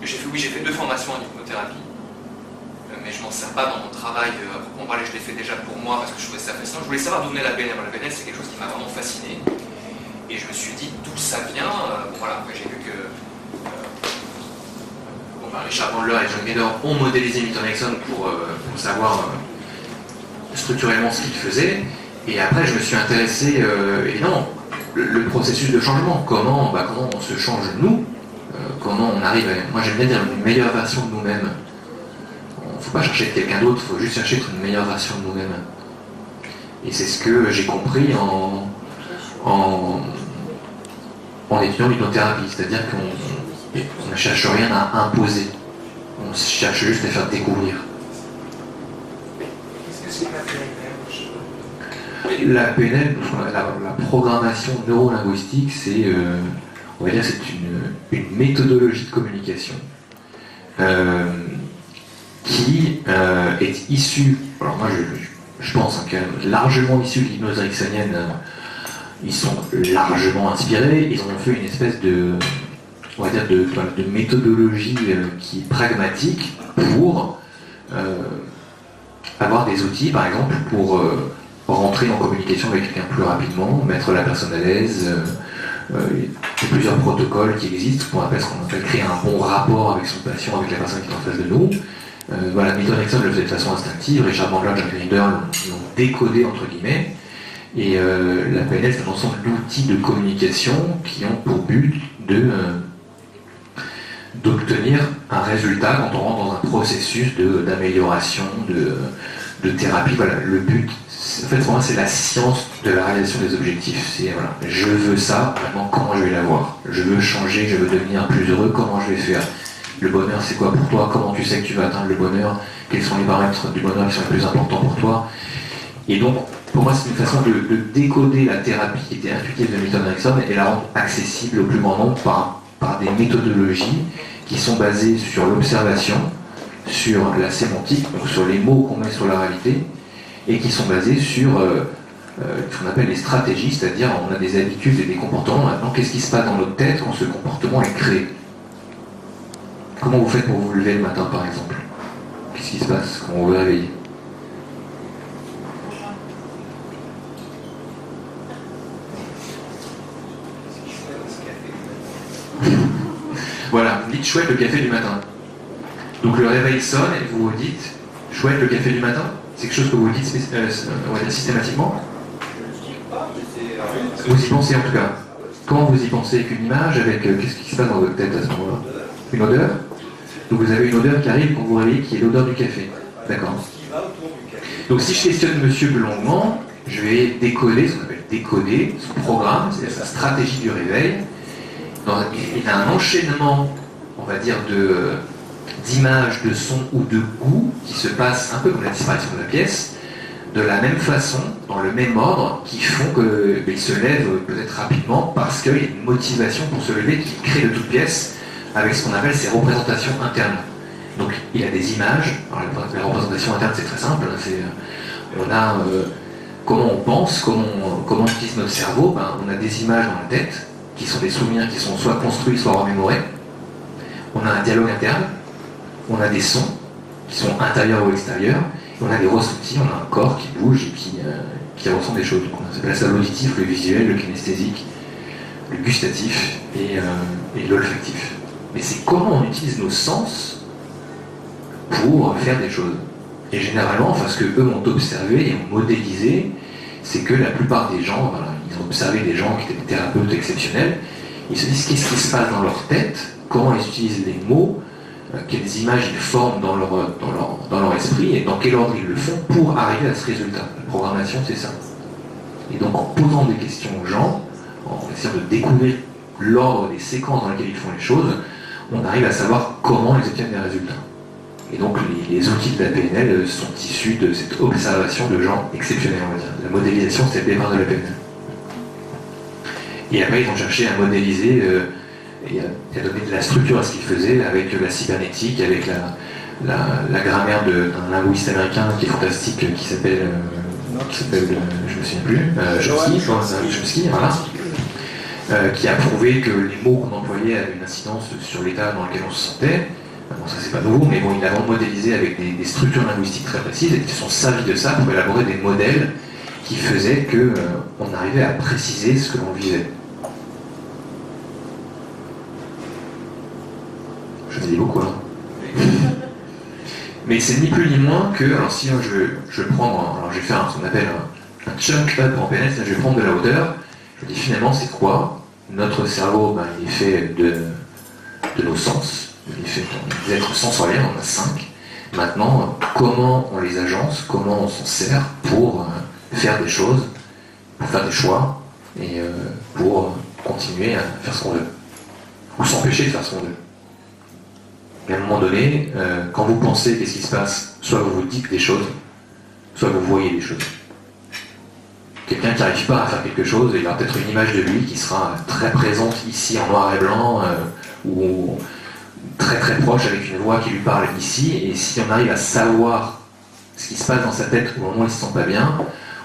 J'ai fait 2 formations en hypnothérapie. mais je m'en sers pas dans mon travail. À proprement parler, je l'ai fait déjà pour moi parce que je trouvais ça fascinant. Je voulais savoir d'où venait la PNL. La PNL, c'est quelque chose qui m'a vraiment fasciné. Et je me suis dit d'où ça vient. Voilà, après j'ai vu que Richard Bandler et John Maynard ont modélisé Milton Erickson pour savoir structurellement ce qu'il faisait. Et après, je me suis intéressé, évidemment, le processus de changement. Comment on se change nous, comment on arrive à... Moi, j'aime bien dire une meilleure version de nous-mêmes. Il ne faut pas chercher quelqu'un d'autre, il faut juste chercher une meilleure version de nous-mêmes. Et c'est ce que j'ai compris en étudiant l'hypnothérapie. C'est-à-dire qu'on ne cherche rien à imposer. On cherche juste à faire découvrir. Qu'est-ce que c'est la PNL? La PNL, la programmation neurolinguistique, c'est, on va dire, c'est une méthodologie de communication qui est issue, alors moi je pense quand même largement issue de l'hypnose ericksonienne. Ils sont largement inspirés, ils ont fait une espèce de, on va dire, de méthodologie qui est pragmatique pour avoir des outils, par exemple, pour rentrer en communication avec quelqu'un plus rapidement, mettre la personne à l'aise. Il y a plusieurs protocoles qui existent pour ce qu'on appelle créer un bon rapport avec son patient, avec la personne qui est en face de nous. Voilà, Milton Erickson le faisait de façon instinctive, Richard Bandler, John Maynard l'ont décodé entre guillemets. Et la PNL, c'est un ensemble d'outils de communication qui ont pour but d'obtenir un résultat quand on rentre dans un processus d'amélioration, de thérapie. Voilà, le but, en fait, pour moi, c'est la science de la réalisation des objectifs. C'est, voilà, je veux ça, maintenant, comment je vais l'avoir? Je veux changer, je veux devenir plus heureux, comment je vais faire? Le bonheur, c'est quoi pour toi? Comment tu sais que tu vas atteindre le bonheur? Quels sont les paramètres du bonheur qui sont les plus importants pour toi? Et donc, pour moi, c'est une façon de décoder la thérapie qui était intuitive de Milton Erickson et la rendre accessible au plus grand nombre par des méthodologies qui sont basées sur l'observation, sur la sémantique, donc sur les mots qu'on met sur la réalité, et qui sont basées sur ce qu'on appelle les stratégies, c'est-à-dire on a des habitudes et des comportements. Maintenant, qu'est-ce qui se passe dans notre tête quand ce comportement est créé? Comment vous faites pour vous lever le matin, par exemple? Qu'est-ce qui se passe quand on vous réveille? Voilà, vous dites chouette le café du matin. Donc le réveil sonne et vous vous dites chouette le café du matin. C'est quelque chose que vous dites on va dire systématiquement. Vous y pensez en tout cas. Comment vous y pensez? Avec une image, avec qu'est-ce qui se passe dans votre tête à ce moment-là? Une odeur? Donc vous avez une odeur qui arrive quand vous réveillez qui est l'odeur du café. D'accord. Donc si je questionne monsieur longuement, je vais décoder, ce qu'on appelle décoder son programme, c'est-à-dire sa stratégie du réveil. Il a un enchaînement, on va dire, d'images, de sons ou de goûts qui se passe un peu comme la disparition de la pièce, de la même façon, dans le même ordre, qui font qu'il se lève peut-être rapidement parce qu'il y a une motivation pour se lever qui crée de toute pièce avec ce qu'on appelle ses représentations internes. Donc il a des images. Alors, la représentation interne, c'est très simple. On a comment on pense, comment on utilise notre cerveau. On a des images dans la tête qui sont des souvenirs qui sont soit construits, soit remémorés. On a un dialogue interne, on a des sons qui sont intérieurs ou extérieurs, et on a des ressentis, on a un corps qui bouge et qui ressent des choses. Donc on appelle ça l'auditif, le visuel, le kinesthésique, le gustatif et l'olfactif. Mais c'est comment on utilise nos sens pour faire des choses. Et généralement, enfin, ce que eux ont observé et ont modélisé, c'est que la plupart des gens, voilà, ils ont observé des gens qui étaient des thérapeutes exceptionnels, ils se disent qu'est-ce qui se passe dans leur tête, comment ils utilisent les mots, quelles images ils forment dans leur esprit et dans quel ordre ils le font pour arriver à ce résultat. La programmation, c'est ça. Et donc en posant des questions aux gens, en essayant de découvrir l'ordre des séquences dans lesquelles ils font les choses, on arrive à savoir comment ils obtiennent des résultats. Et donc les outils de la PNL sont issus de cette observation de gens exceptionnels, on va dire. La modélisation, c'est le départ de la PNL. Et après, ils ont cherché à modéliser et à donner de la structure à ce qu'ils faisaient avec la cybernétique, avec la grammaire d'un linguiste américain qui est fantastique, qui s'appelle, je me souviens plus, Chomsky, voilà, qui a prouvé que les mots qu'on employait avaient une incidence sur l'état dans lequel on se sentait. Bon, ça c'est pas nouveau, mais bon, ils l'ont modélisé avec des structures linguistiques très précises et ils se sont servis de ça pour élaborer des modèles qui faisaient qu'on arrivait à préciser ce que l'on visait. Je dis beaucoup, hein. Mais c'est ni plus ni moins que, alors si je prends, alors je vais faire ce qu'on appelle un chunk up en PNL, je vais prendre de la hauteur, je dis finalement c'est quoi? Notre cerveau, il est fait de nos sens, il est fait des êtres sensoriels, on en a 5. Maintenant, comment on les agence, comment on s'en sert pour faire des choses, pour faire des choix, et pour continuer à faire ce qu'on veut, ou s'empêcher de faire ce qu'on veut. Et à un moment donné, quand vous pensez qu'est-ce qui se passe, soit vous vous dites des choses, soit vous voyez des choses. Quelqu'un qui n'arrive pas à faire quelque chose, il aura peut-être une image de lui qui sera très présente ici en noir et blanc, ou très très proche avec une voix qui lui parle ici, et si on arrive à savoir ce qui se passe dans sa tête au moment où il ne se sent pas bien,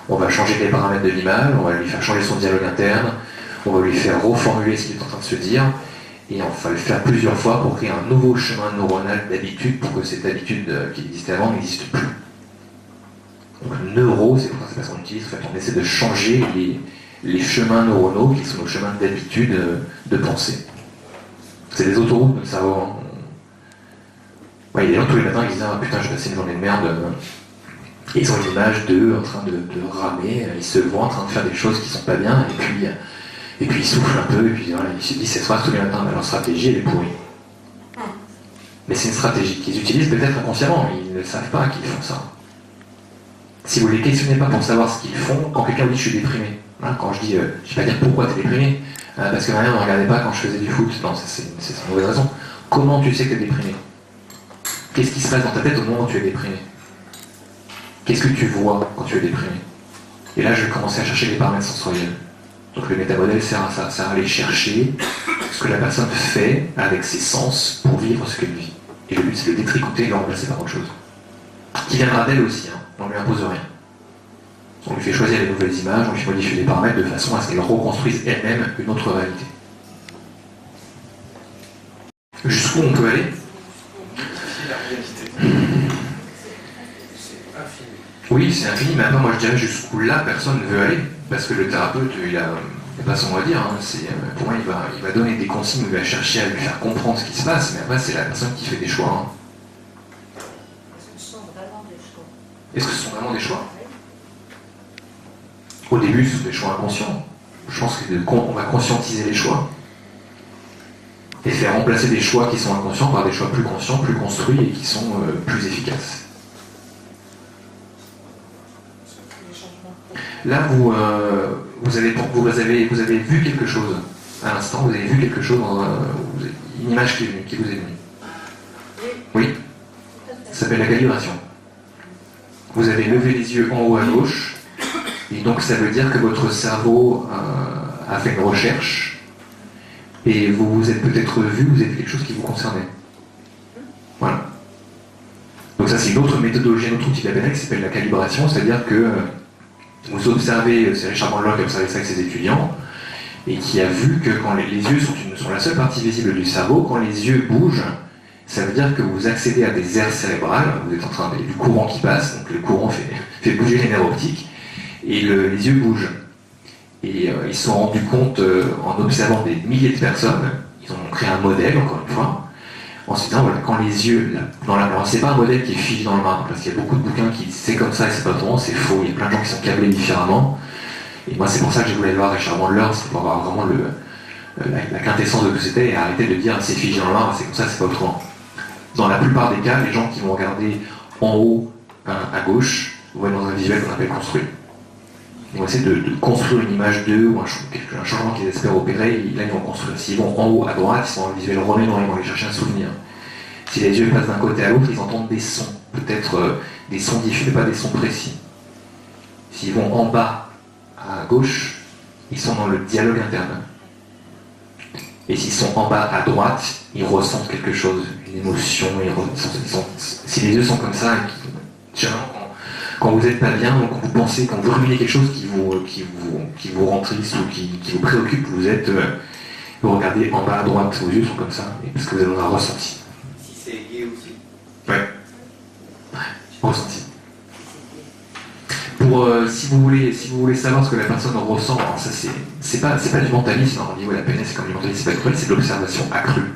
on va changer les paramètres de l'image, on va lui faire changer son dialogue interne, on va lui faire reformuler ce qu'il est en train de se dire, et on va le faire plusieurs fois pour créer un nouveau chemin neuronal d'habitude pour que cette habitude qui existait avant n'existe plus. Donc neuro, c'est pour ça qu'on utilise, en fait, on essaie de changer les chemins neuronaux qui sont nos chemins d'habitude de pensée. C'est des autoroutes, notre cerveau. Hein. Ouais, il y a des gens tous les matins qui disent ah putain, j'ai passé une journée de merde. Et ils ont une image d'eux en train de ramer, ils se voient en train de faire des choses qui sont pas bien, et puis ils soufflent un peu, et puis voilà, ils se disent cette phrase tous les matins, mais leur stratégie elle est pourrie. Mais c'est une stratégie qu'ils utilisent peut-être inconsciemment, ils ne savent pas qu'ils font ça. Si vous ne les questionnez pas pour savoir ce qu'ils font, quand quelqu'un vous dit je suis déprimé, hein, quand je dis, je ne vais pas dire pourquoi tu es déprimé, parce que ma mère ne me regardait pas quand je faisais du foot, non, c'est une mauvaise raison. Comment tu sais que tu es déprimé? Qu'est-ce qui se passe dans ta tête au moment où tu es déprimé? Qu'est-ce que tu vois quand tu es déprimé? Et là, je vais commencer à chercher les paramètres sensoriels. Donc le métamodèle sert à ça, sert à aller chercher ce que la personne fait avec ses sens pour vivre ce qu'elle vit. Et le but, c'est de détricoter et de le remplacer par autre chose. Qui viendra d'elle aussi, hein. On ne lui impose rien. On lui fait choisir les nouvelles images, on lui fait modifier les paramètres de façon à ce qu'elle reconstruise elle-même une autre réalité. Jusqu'où on peut aller? Oui, c'est infini, mais maintenant moi je dirais jusqu'où la personne veut aller, parce que le thérapeute, il n'a pas son mot à dire. Hein. Pour moi, il va donner des consignes, il va chercher à lui faire comprendre ce qui se passe, mais après c'est la personne qui fait des choix. Hein. Est-ce que ce sont vraiment des choix? Au début, ce sont des choix inconscients. Je pense qu'on va conscientiser les choix et faire remplacer des choix qui sont inconscients par des choix plus conscients, plus construits et qui sont plus efficaces. Là, vous avez vu quelque chose à l'instant, vous avez vu quelque chose, une image qui vous est venue. Oui. Ça s'appelle la calibration. Vous avez levé les yeux en haut à gauche, et donc ça veut dire que votre cerveau a fait une recherche, et vous vous êtes peut-être vu, vous avez fait quelque chose qui vous concernait. Voilà. Donc ça c'est une autre méthodologie, un autre outil de la PNL qui s'appelle la calibration, c'est-à-dire que vous observez, c'est Richard Bandler qui a observé ça avec ses étudiants, et qui a vu que quand les yeux sont la seule partie visible du cerveau, quand les yeux bougent, ça veut dire que vous accédez à des aires cérébrales, vous êtes en train du courant qui passe, donc le courant fait bouger les nerfs optiques, et les yeux bougent. Et ils se sont rendus compte, en observant des milliers de personnes, ils ont créé un modèle, encore une fois, en se disant, voilà, quand les yeux, alors c'est pas un modèle qui est figé dans le marbre, parce qu'il y a beaucoup de bouquins qui disent c'est comme ça et c'est pas autrement, c'est faux, il y a plein de gens qui sont câblés différemment, et moi c'est pour ça que j'ai voulu aller voir Richard Bandler, c'est pour avoir vraiment la quintessence de ce que c'était, et arrêter de dire c'est figé dans le marbre, c'est comme ça, c'est pas autrement. Dans la plupart des cas, les gens qui vont regarder en haut à gauche vont être dans un visuel qu'on appelle construit. Ils vont essayer de construire une image d'eux ou un changement qu'ils espèrent opérer, et là ils vont construire. S'ils vont en haut à droite, ils sont dans le visuel remémoré, ils vont aller chercher un souvenir. Si les yeux passent d'un côté à l'autre, ils entendent des sons, peut-être des sons diffus, mais pas des sons précis. S'ils vont en bas à gauche, ils sont dans le dialogue interne. Et s'ils sont en bas à droite, ils ressentent quelque chose, une émotion, si les yeux sont comme ça, quand vous n'êtes pas bien, quand vous pensez, quand vous ruminez quelque chose qui vous rend triste ou qui vous préoccupe, vous regardez en bas à droite, vos yeux sont comme ça, parce que vous avez un ressenti. Si c'est lié ressenti. Pour, si vous voulez savoir ce que la personne ressent, alors ça c'est pas du mentalisme, au niveau de la PNL c'est comme du mentalisme spectral, c'est de l'observation accrue.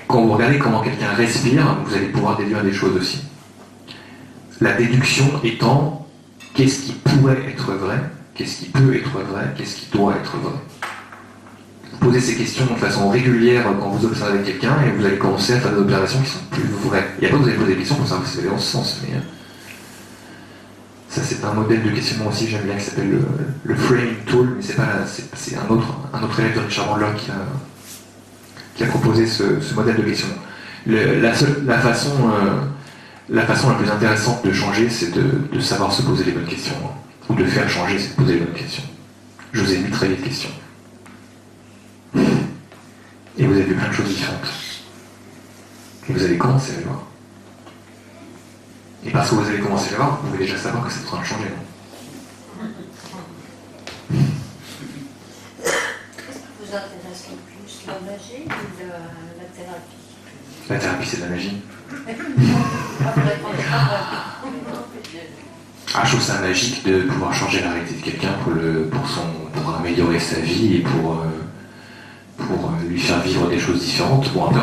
Quand vous regardez comment quelqu'un respire, vous allez pouvoir déduire des choses aussi. La déduction étant qu'est-ce qui pourrait être vrai, qu'est-ce qui peut être vrai, qu'est-ce qui doit être vrai. Posez ces questions de façon régulière quand vous observez quelqu'un et vous allez commencer à faire des observations qui sont plus vraies. Et après vous allez poser des questions pour savoir si vous allez dans ce sens. Mais ça c'est un modèle de questionnement aussi que j'aime bien qui s'appelle le framing tool, mais c'est un autre élève de Richard Bandler qui a proposé ce modèle de questionnement. La façon la plus intéressante de changer, c'est de savoir se poser les bonnes questions. Ou de faire changer, c'est de poser les bonnes questions. Je vous ai mis très vite questions. Et vous avez vu plein de choses différentes. Et vous allez commencer à les voir. Et parce que vous allez commencer à les voir, vous pouvez déjà savoir que c'est en train de changer. Qu'est-ce qui vous intéresse le plus, la magie ou la thérapie? La thérapie, c'est de la magie. Ah, je trouve ça magique de pouvoir changer la réalité de quelqu'un pour améliorer sa vie et pour lui faire vivre des choses différentes. Bon, après,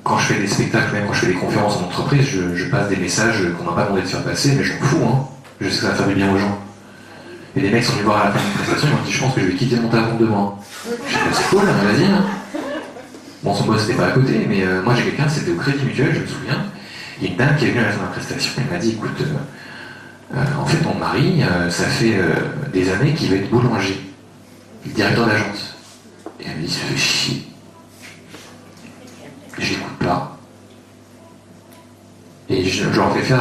quand je fais des spectacles, même quand je fais des conférences en entreprise, je passe des messages qu'on m'a pas demandé de faire passer, mais je m'en fous, hein. Je sais que ça va faire du bien aux gens. Et les mecs sont venus voir à la fin d'une prestation, ils m'ont dit je pense que je vais quitter mon tavon demain. Je dis c'est cool, hein, vas-y. Hein. Bon, son boss c'était pas à côté, mais moi j'ai quelqu'un, c'était au Crédit Mutuel, je me souviens. Il y a une dame qui est venue à la fin de la prestation, elle m'a dit écoute, en fait mon mari, ça fait des années qu'il va être boulanger, il est directeur d'agence. Et elle me dit, ça fait chier. Je l'écoute pas. Et je leur fais faire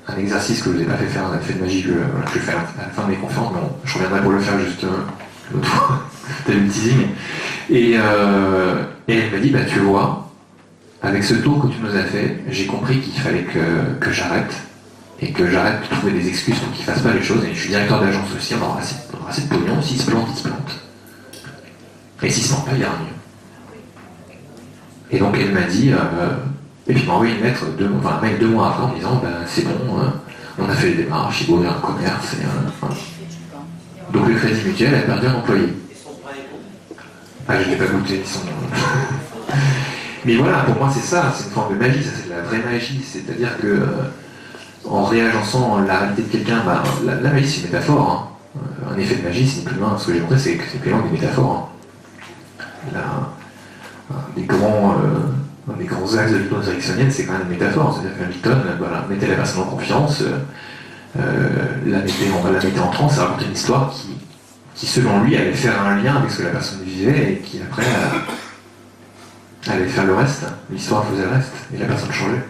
un exercice que je vous ai pas fait faire, un effet de magie que je fais à la fin de mes conférences, mais bon, je reviendrai pour le faire juste l'autre fois. T'as eu le teasing. Et elle m'a dit, bah tu vois, avec ce tour que tu nous as fait, j'ai compris qu'il fallait que j'arrête. Et que j'arrête de trouver des excuses pour qu'il fasse pas les choses. Et je suis directeur d'agence aussi, on aura assez de pognon, s'il se plante, il se plante. Et s'il se plante pas, il y a rien mieux. Et donc elle m'a dit, et puis il m'a envoyé un mail 2 mois après en me disant, c'est bon, on a fait les démarches, il va ouvrir un commerce. Donc le Crédit Mutuel a perdu un employé. Ah, je l'ai pas goûté, Mais voilà, pour moi c'est ça, c'est une forme de magie, ça c'est de la vraie magie, c'est-à-dire que en réagençant la réalité de quelqu'un, la magie c'est une métaphore. Hein. Un effet de magie, c'est ni plus loin. Ce que j'ai montré, c'est que c'est pleinement des métaphores. Hein. Un des grands axes de l'hypnose ericksonienne, c'est quand même une métaphore. C'est-à-dire qu'Hamilton mettait la personne en confiance, la mettait en transe, ça racontait une histoire qui, selon lui, allait faire un lien avec ce que la personne vivait et qui, après, allait faire le reste. L'histoire faisait le reste et la personne changeait.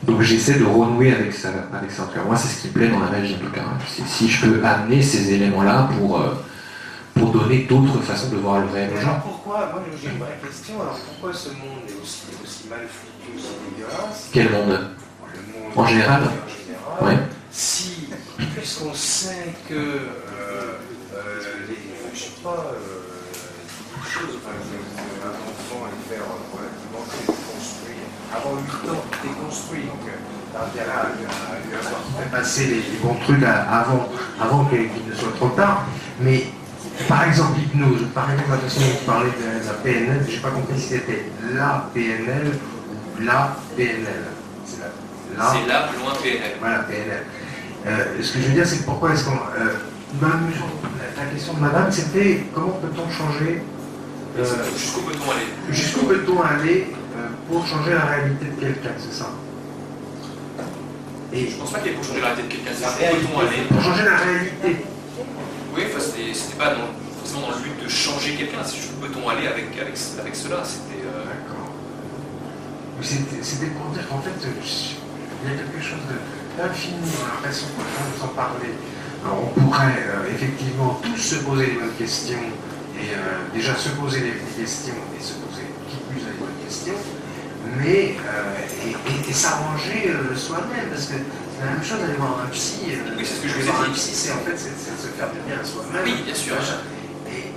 Donc j'essaie de renouer avec ça. En tout cas, moi, c'est ce qui me plaît dans la magie, en tout cas. C'est si je peux amener ces éléments-là pour donner d'autres façons de voir le réel aux gens. Pourquoi, moi j'ai une vraie question, alors pourquoi ce monde est aussi mal foutu, aussi dégueulasse? Quel monde? Le monde en général. Ouais. Si, puisqu'on sait que je sais pas, des choses, un enfant est fait relativement très déconstruit, avant 8 ans déconstruit, donc t'as intérêt à lui avoir fait passer les bons trucs avant qu'il ne soit trop tard, mais par exemple l'hypnose, par exemple la façon dont tu parlais de la PNL, j'ai pas compris si c'était la PNL ou la PNL. C'est là, plus loin PNL. Voilà, PNL. Ce que je veux dire, c'est pourquoi est-ce qu'on... la question de madame, c'était comment peut-on changer... jusqu'où peut-on aller? Jusqu'où peut-on aller pour changer la réalité de quelqu'un, c'est ça? Et je pense pas qu'il y ait pour changer la réalité de quelqu'un, c'est jusqu'où peut-on aller? Pour changer la réalité. Oui, c'était pas forcément dans le but de changer quelqu'un, c'est jusqu'où peut-on aller avec cela. D'accord. C'était pour dire qu'en fait, il y a quelque chose d'infini dans la façon dont nous en parler. Alors on pourrait effectivement tous se poser les bonnes questions, et déjà se poser les questions, et se poser qui plus les bonnes questions, mais et s'arranger soi-même, parce que c'est la même chose d'aller voir un psy. Oui, c'est ce que je vous ai dit. Un psy, c'est en fait c'est se faire du bien à soi-même. Oui, bien sûr.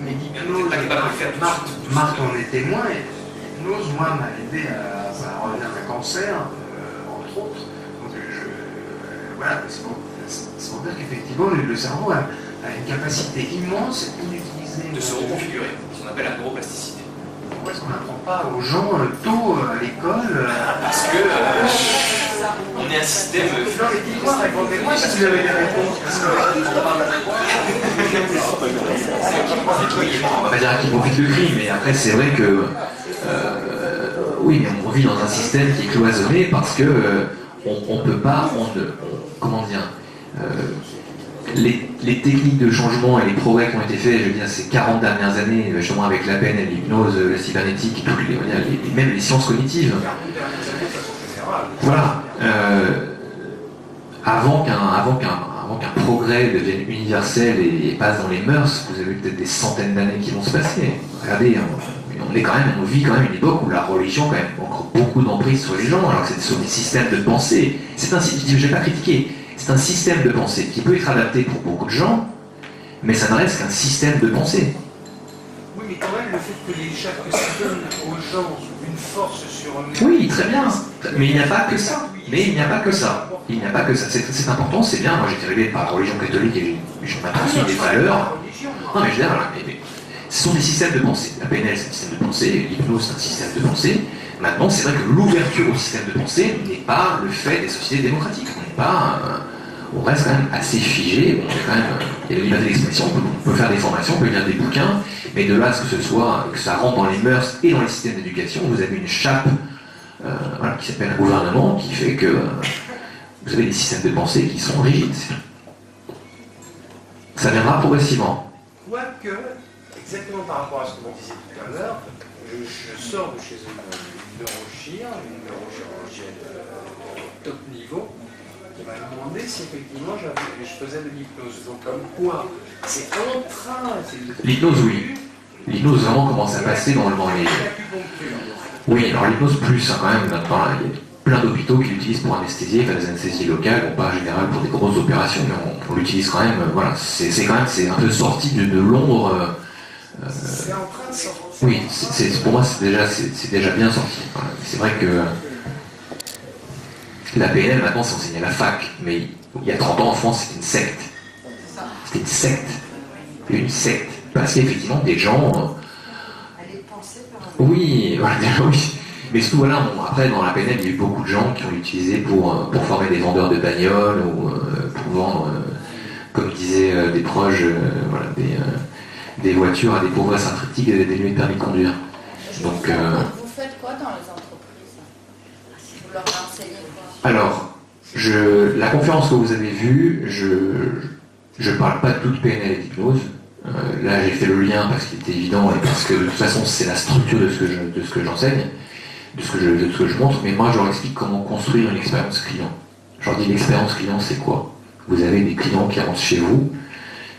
Mais l'hypnose, Marc en est témoin. l'hypnose, moi, m'a aidé à revenir d'un cancer, entre autres. Donc, voilà, c'est pour dire qu'effectivement, le cerveau a une capacité immense inutilisée. De se reconfigurer, ce qu'on appelle la neuroplasticité. Pourquoi est-ce qu'on n'apprend pas aux gens tôt à l'école Parce que on est un système. Non, mais dis-moi, répondez-moi si vous avez des réponses. On va pas dire à qui profite le crime, mais après c'est vrai que oui, mais on vit dans un système qui est cloisonné parce que on peut pas, comment dire, les techniques de changement et les progrès qui ont été faits, je veux dire, ces 40 dernières années, justement avec la PNL, l'hypnose, la cybernétique, même les sciences cognitives. Voilà. Avant qu'un progrès devienne universel et passe dans les mœurs, vous avez peut-être des centaines d'années qui vont se passer. Regardez, on vit quand même une époque où la religion quand même encore beaucoup d'emprise sur les gens, alors que c'est sur des systèmes de pensée. Je ne vais pas critiquer. C'est un système de pensée qui peut être adapté pour beaucoup de gens, mais ça ne reste qu'un système de pensée. Oui, mais quand même, le fait que ça donne aux gens une force sur eux-mêmes... Oui, très bien. Mais il n'y a pas que ça. Il n'y a pas que ça. C'est important, c'est bien. Moi, j'étais arrivé par la religion catholique et je m'apprécie des valeurs. Non, mais je veux dire, voilà, mais ce sont des systèmes de pensée. La PNL, c'est un système de pensée. L'hypnose, c'est un système de pensée. Maintenant, c'est vrai que l'ouverture au système de pensée n'est pas le fait des sociétés démocratiques. On reste quand même assez figé. Il y a la liberté d'expression, on peut faire des formations, on peut lire des bouquins, mais de là à ce que ça rentre dans les mœurs et dans les systèmes d'éducation, vous avez une chape qui s'appelle le gouvernement, qui fait que vous avez des systèmes de pensée qui sont rigides. Ça viendra progressivement. Quoique, exactement par rapport à ce que vous disiez tout à l'heure, je sors de chez une neurochirurgienne top niveau, qui m'a demandé si effectivement je faisais de l'hypnose. Donc comme quoi, c'est en train... L'hypnose, oui. L'hypnose vraiment commence à passer dans les... Oui, alors l'hypnose plus, hein, quand même, maintenant, il y a plein d'hôpitaux qui l'utilisent pour anesthésier, faire des anesthésies locales, bon, pas en général pour des grosses opérations, mais on l'utilise quand même, voilà, c'est un peu sorti de l'ombre... C'est en train de sortir. Oui, pour moi c'est déjà bien sorti. Voilà. C'est vrai que la PNL maintenant c'est enseigné à la fac, mais il y a 30 ans en France c'était une secte. C'était une secte. Une secte. Parce qu'effectivement des gens... Oui, voilà, oui. Mais surtout voilà, bon, après dans la PNL il y a eu beaucoup de gens qui ont utilisé pour former des vendeurs de bagnoles ou pour vendre, comme disaient des proches, voilà, des voitures à des pauvres synthétiques dénués de permis de conduire. Donc, vous faites quoi dans les entreprises? Vous leur enseignez quoi? Alors, la conférence que vous avez vue, je ne parle pas de toute PNL et d'hypnose. Là, j'ai fait le lien parce qu'il était évident et parce que de toute façon, c'est la structure de ce que j'enseigne, de ce que je montre. Mais moi, je leur explique comment construire une expérience client. Je leur dis l'expérience client, c'est quoi? Vous avez des clients qui rentrent chez vous.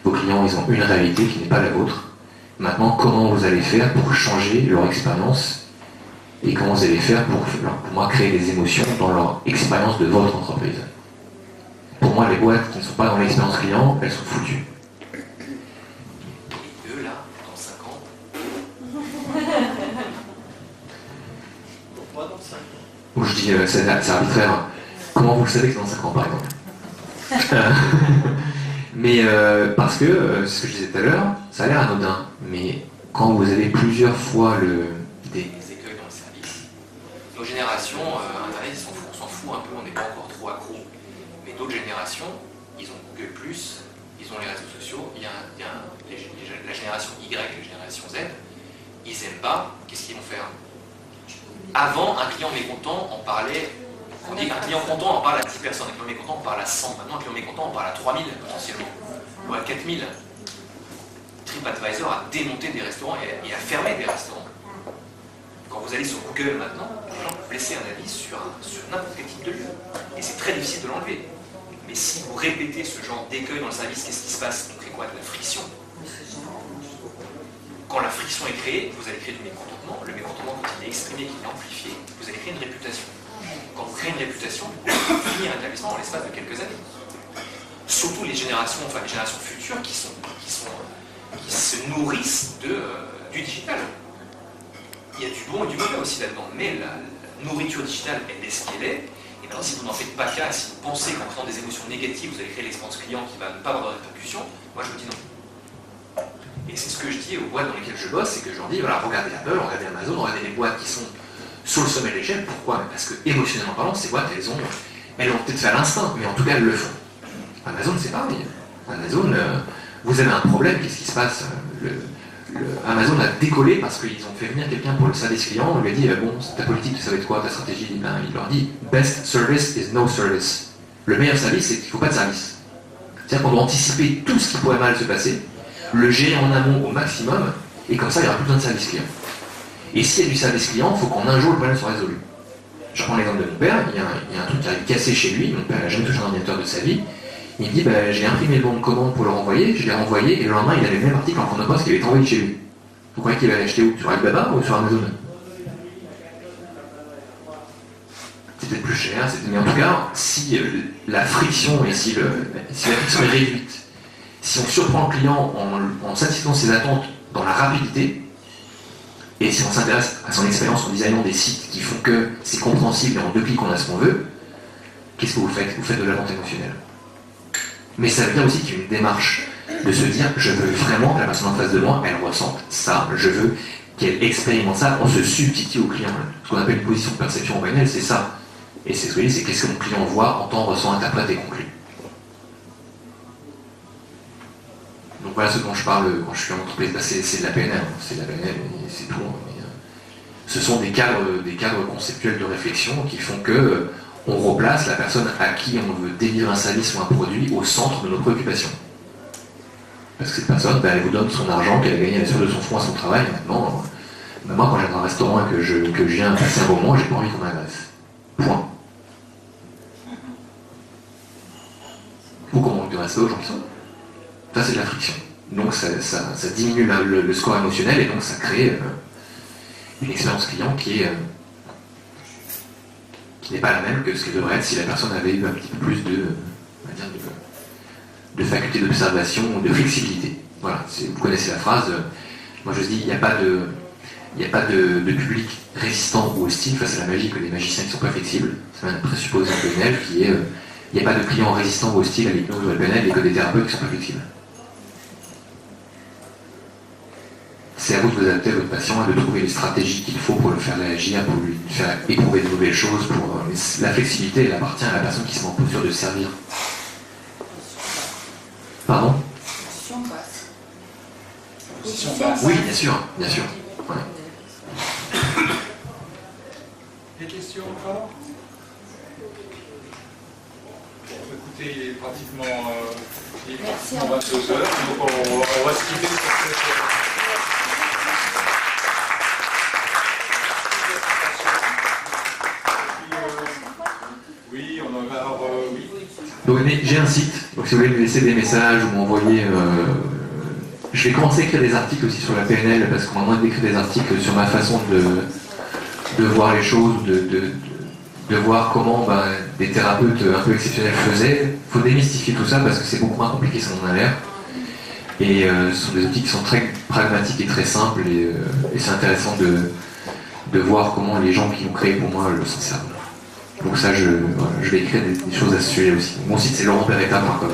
Vos clients, ils ont une réalité qui n'est pas la vôtre. Maintenant, comment vous allez faire pour changer leur expérience et comment vous allez faire pour moi créer des émotions dans leur expérience de votre entreprise. Pour moi, les boîtes qui ne sont pas dans l'expérience client, elles sont foutues. Et eux, là, dans 5 ans. Pourquoi dans 5 ans? Ou je dis, c'est arbitraire. Comment vous le savez que c'est dans 5 ans, par exemple? Mais parce que, ce que je disais tout à l'heure, ça a l'air anodin, mais quand vous avez plusieurs fois des écueils dans le service, nos générations, Internet, on s'en fout un peu, on n'est pas encore trop accro. Mais d'autres générations, ils ont Google+, ils ont les réseaux sociaux, il y a la génération Y, la génération Z, ils n'aiment pas, qu'est-ce qu'ils vont faire? Avant, un client mécontent, on parlait... On dit qu'un client content, on parle à 10 personnes. Un client mécontent, on parle à 100. Maintenant, un client mécontent, on parle à 3000 potentiellement. Ou à 4000. TripAdvisor a démonté des restaurants et a fermé des restaurants. Quand vous allez sur Google maintenant, les gens peuvent laisser un avis sur n'importe quel type de lieu. Et c'est très difficile de l'enlever. Mais si vous répétez ce genre d'écueil dans le service, qu'est-ce qui se passe? On crée quoi? De la friction. Quand la friction est créée, vous allez créer du mécontentement. Le mécontentement, quand il est exprimé, qu'il est amplifié, vous allez créer une réputation. Quand vous créez une réputation, vous pouvez finir un établissement en l'espace de quelques années. Surtout les générations futures qui se nourrissent du digital. il y a du bon et du mauvais aussi là-dedans. Mais la nourriture digitale, elle est ce qu'elle est. Et maintenant, si vous n'en faites pas cas, si vous pensez qu'en créant des émotions négatives, vous allez créer l'expérience client qui va ne pas avoir de répercussions, moi je vous dis non. Et c'est ce que je dis aux boîtes dans lesquelles je bosse, c'est que je leur dis, voilà, regardez Apple, regardez Amazon, regardez les boîtes qui sont sur le sommet de l'échelle. Pourquoi? Parce que émotionnellement parlant, ces boîtes, elles l'ont peut-être fait à l'instinct, mais en tout cas, elles le font. Amazon, c'est pareil. Amazon, vous avez un problème, qu'est-ce qui se passe? Amazon a décollé parce qu'ils ont fait venir quelqu'un pour le service client, on lui a dit, bon, ta politique, ça va être quoi, ta stratégie? Il leur dit, best service is no service. Le meilleur service, c'est qu'il ne faut pas de service. C'est-à-dire qu'on doit anticiper tout ce qui pourrait mal se passer, le gérer en amont au maximum, et comme ça, il n'y aura plus besoin de service client. Et s'il y a du service client, il faut qu'en un jour, le problème soit résolu. Je prends l'exemple de mon père, il y a un truc qui arrive cassé chez lui, mon père n'a jamais touché un ordinateur de sa vie, il me dit, j'ai imprimé le bon de commande pour le renvoyer, je l'ai renvoyé, et le lendemain, il avait le même article en fond de poste qui avait été envoyé chez lui. Vous croyez qu'il allait acheter où? Sur Alibaba ou sur Amazon? C'est peut-être plus cher, mais en tout cas, si la friction et si la friction est réduite, si on surprend le client en satisfaisant ses attentes dans la rapidité, et si on s'intéresse à son expérience en designant des sites qui font que c'est compréhensible et en 2 clics on a ce qu'on veut, qu'est-ce que vous faites? Vous faites de la vente émotionnelle. Mais ça veut dire aussi qu'il y a une démarche de se dire, je veux vraiment que la personne en face de moi, elle ressente ça, je veux qu'elle expérimente ça, on se substitue au client. Ce qu'on appelle une position de perception en PNL, c'est ça. Et c'est ce que je dis, c'est qu'est-ce que mon client voit, entend, ressent, interprète et conclut. Donc voilà ce dont je parle quand je suis en entreprise, c'est de la PNL, c'est de la PNL et c'est tout. Mais, ce sont des cadres conceptuels de réflexion qui font que on replace la personne à qui on veut délivrer un service ou un produit au centre de nos préoccupations. Parce que cette personne, elle vous donne son argent qu'elle a gagné à la suite de son fonds à son travail. Maintenant, moi quand j'ai dans un restaurant et que je viens passer un moment, j'ai pas envie qu'on m'agresse. Point. Ou qu'on manque de respect aux gens qui sont là. Ça c'est de la friction. Donc ça diminue le score émotionnel et donc ça crée une expérience client qui n'est pas la même que ce qu'elle devrait être si la personne avait eu un petit peu plus de faculté d'observation ou de flexibilité. Voilà, vous connaissez la phrase, moi je dis, il n'y a pas de public résistant ou hostile face à la magie que des magiciens qui ne sont pas flexibles. C'est un présupposé en PNL qui est, il n'y a pas de client résistant ou hostile à l'hypnose ou à la PNL et que des thérapeutes qui ne sont pas flexibles. C'est à vous de vous adapter à votre patient et de trouver les stratégies qu'il faut pour le faire réagir, pour lui faire éprouver de nouvelles choses. La flexibilité, elle appartient à la personne qui se met en posture de servir. Pardon? Position basse. Position basse. Oui, bien sûr, bien sûr. Ouais. Des questions encore? Écoutez, il est pratiquement 22 heures, donc on va se quitter sur cette... Oui, on en va... oui. Donc j'ai un site, donc si vous voulez me laisser des messages ou m'envoyer... je vais commencer à écrire des articles aussi sur la PNL, parce qu'on m'a demandé d'écrire des articles sur ma façon de voir les choses, de voir comment des thérapeutes un peu exceptionnels faisaient. Il faut démystifier tout ça parce que c'est beaucoup moins compliqué que ça en a l'air. Et ce sont des outils qui sont très pragmatiques et très simples, et c'est intéressant de voir comment les gens qui l'ont créé pour moi s'en servent. Donc ça, je vais écrire des choses à ce sujet aussi. Mon site c'est laurentperretta.com.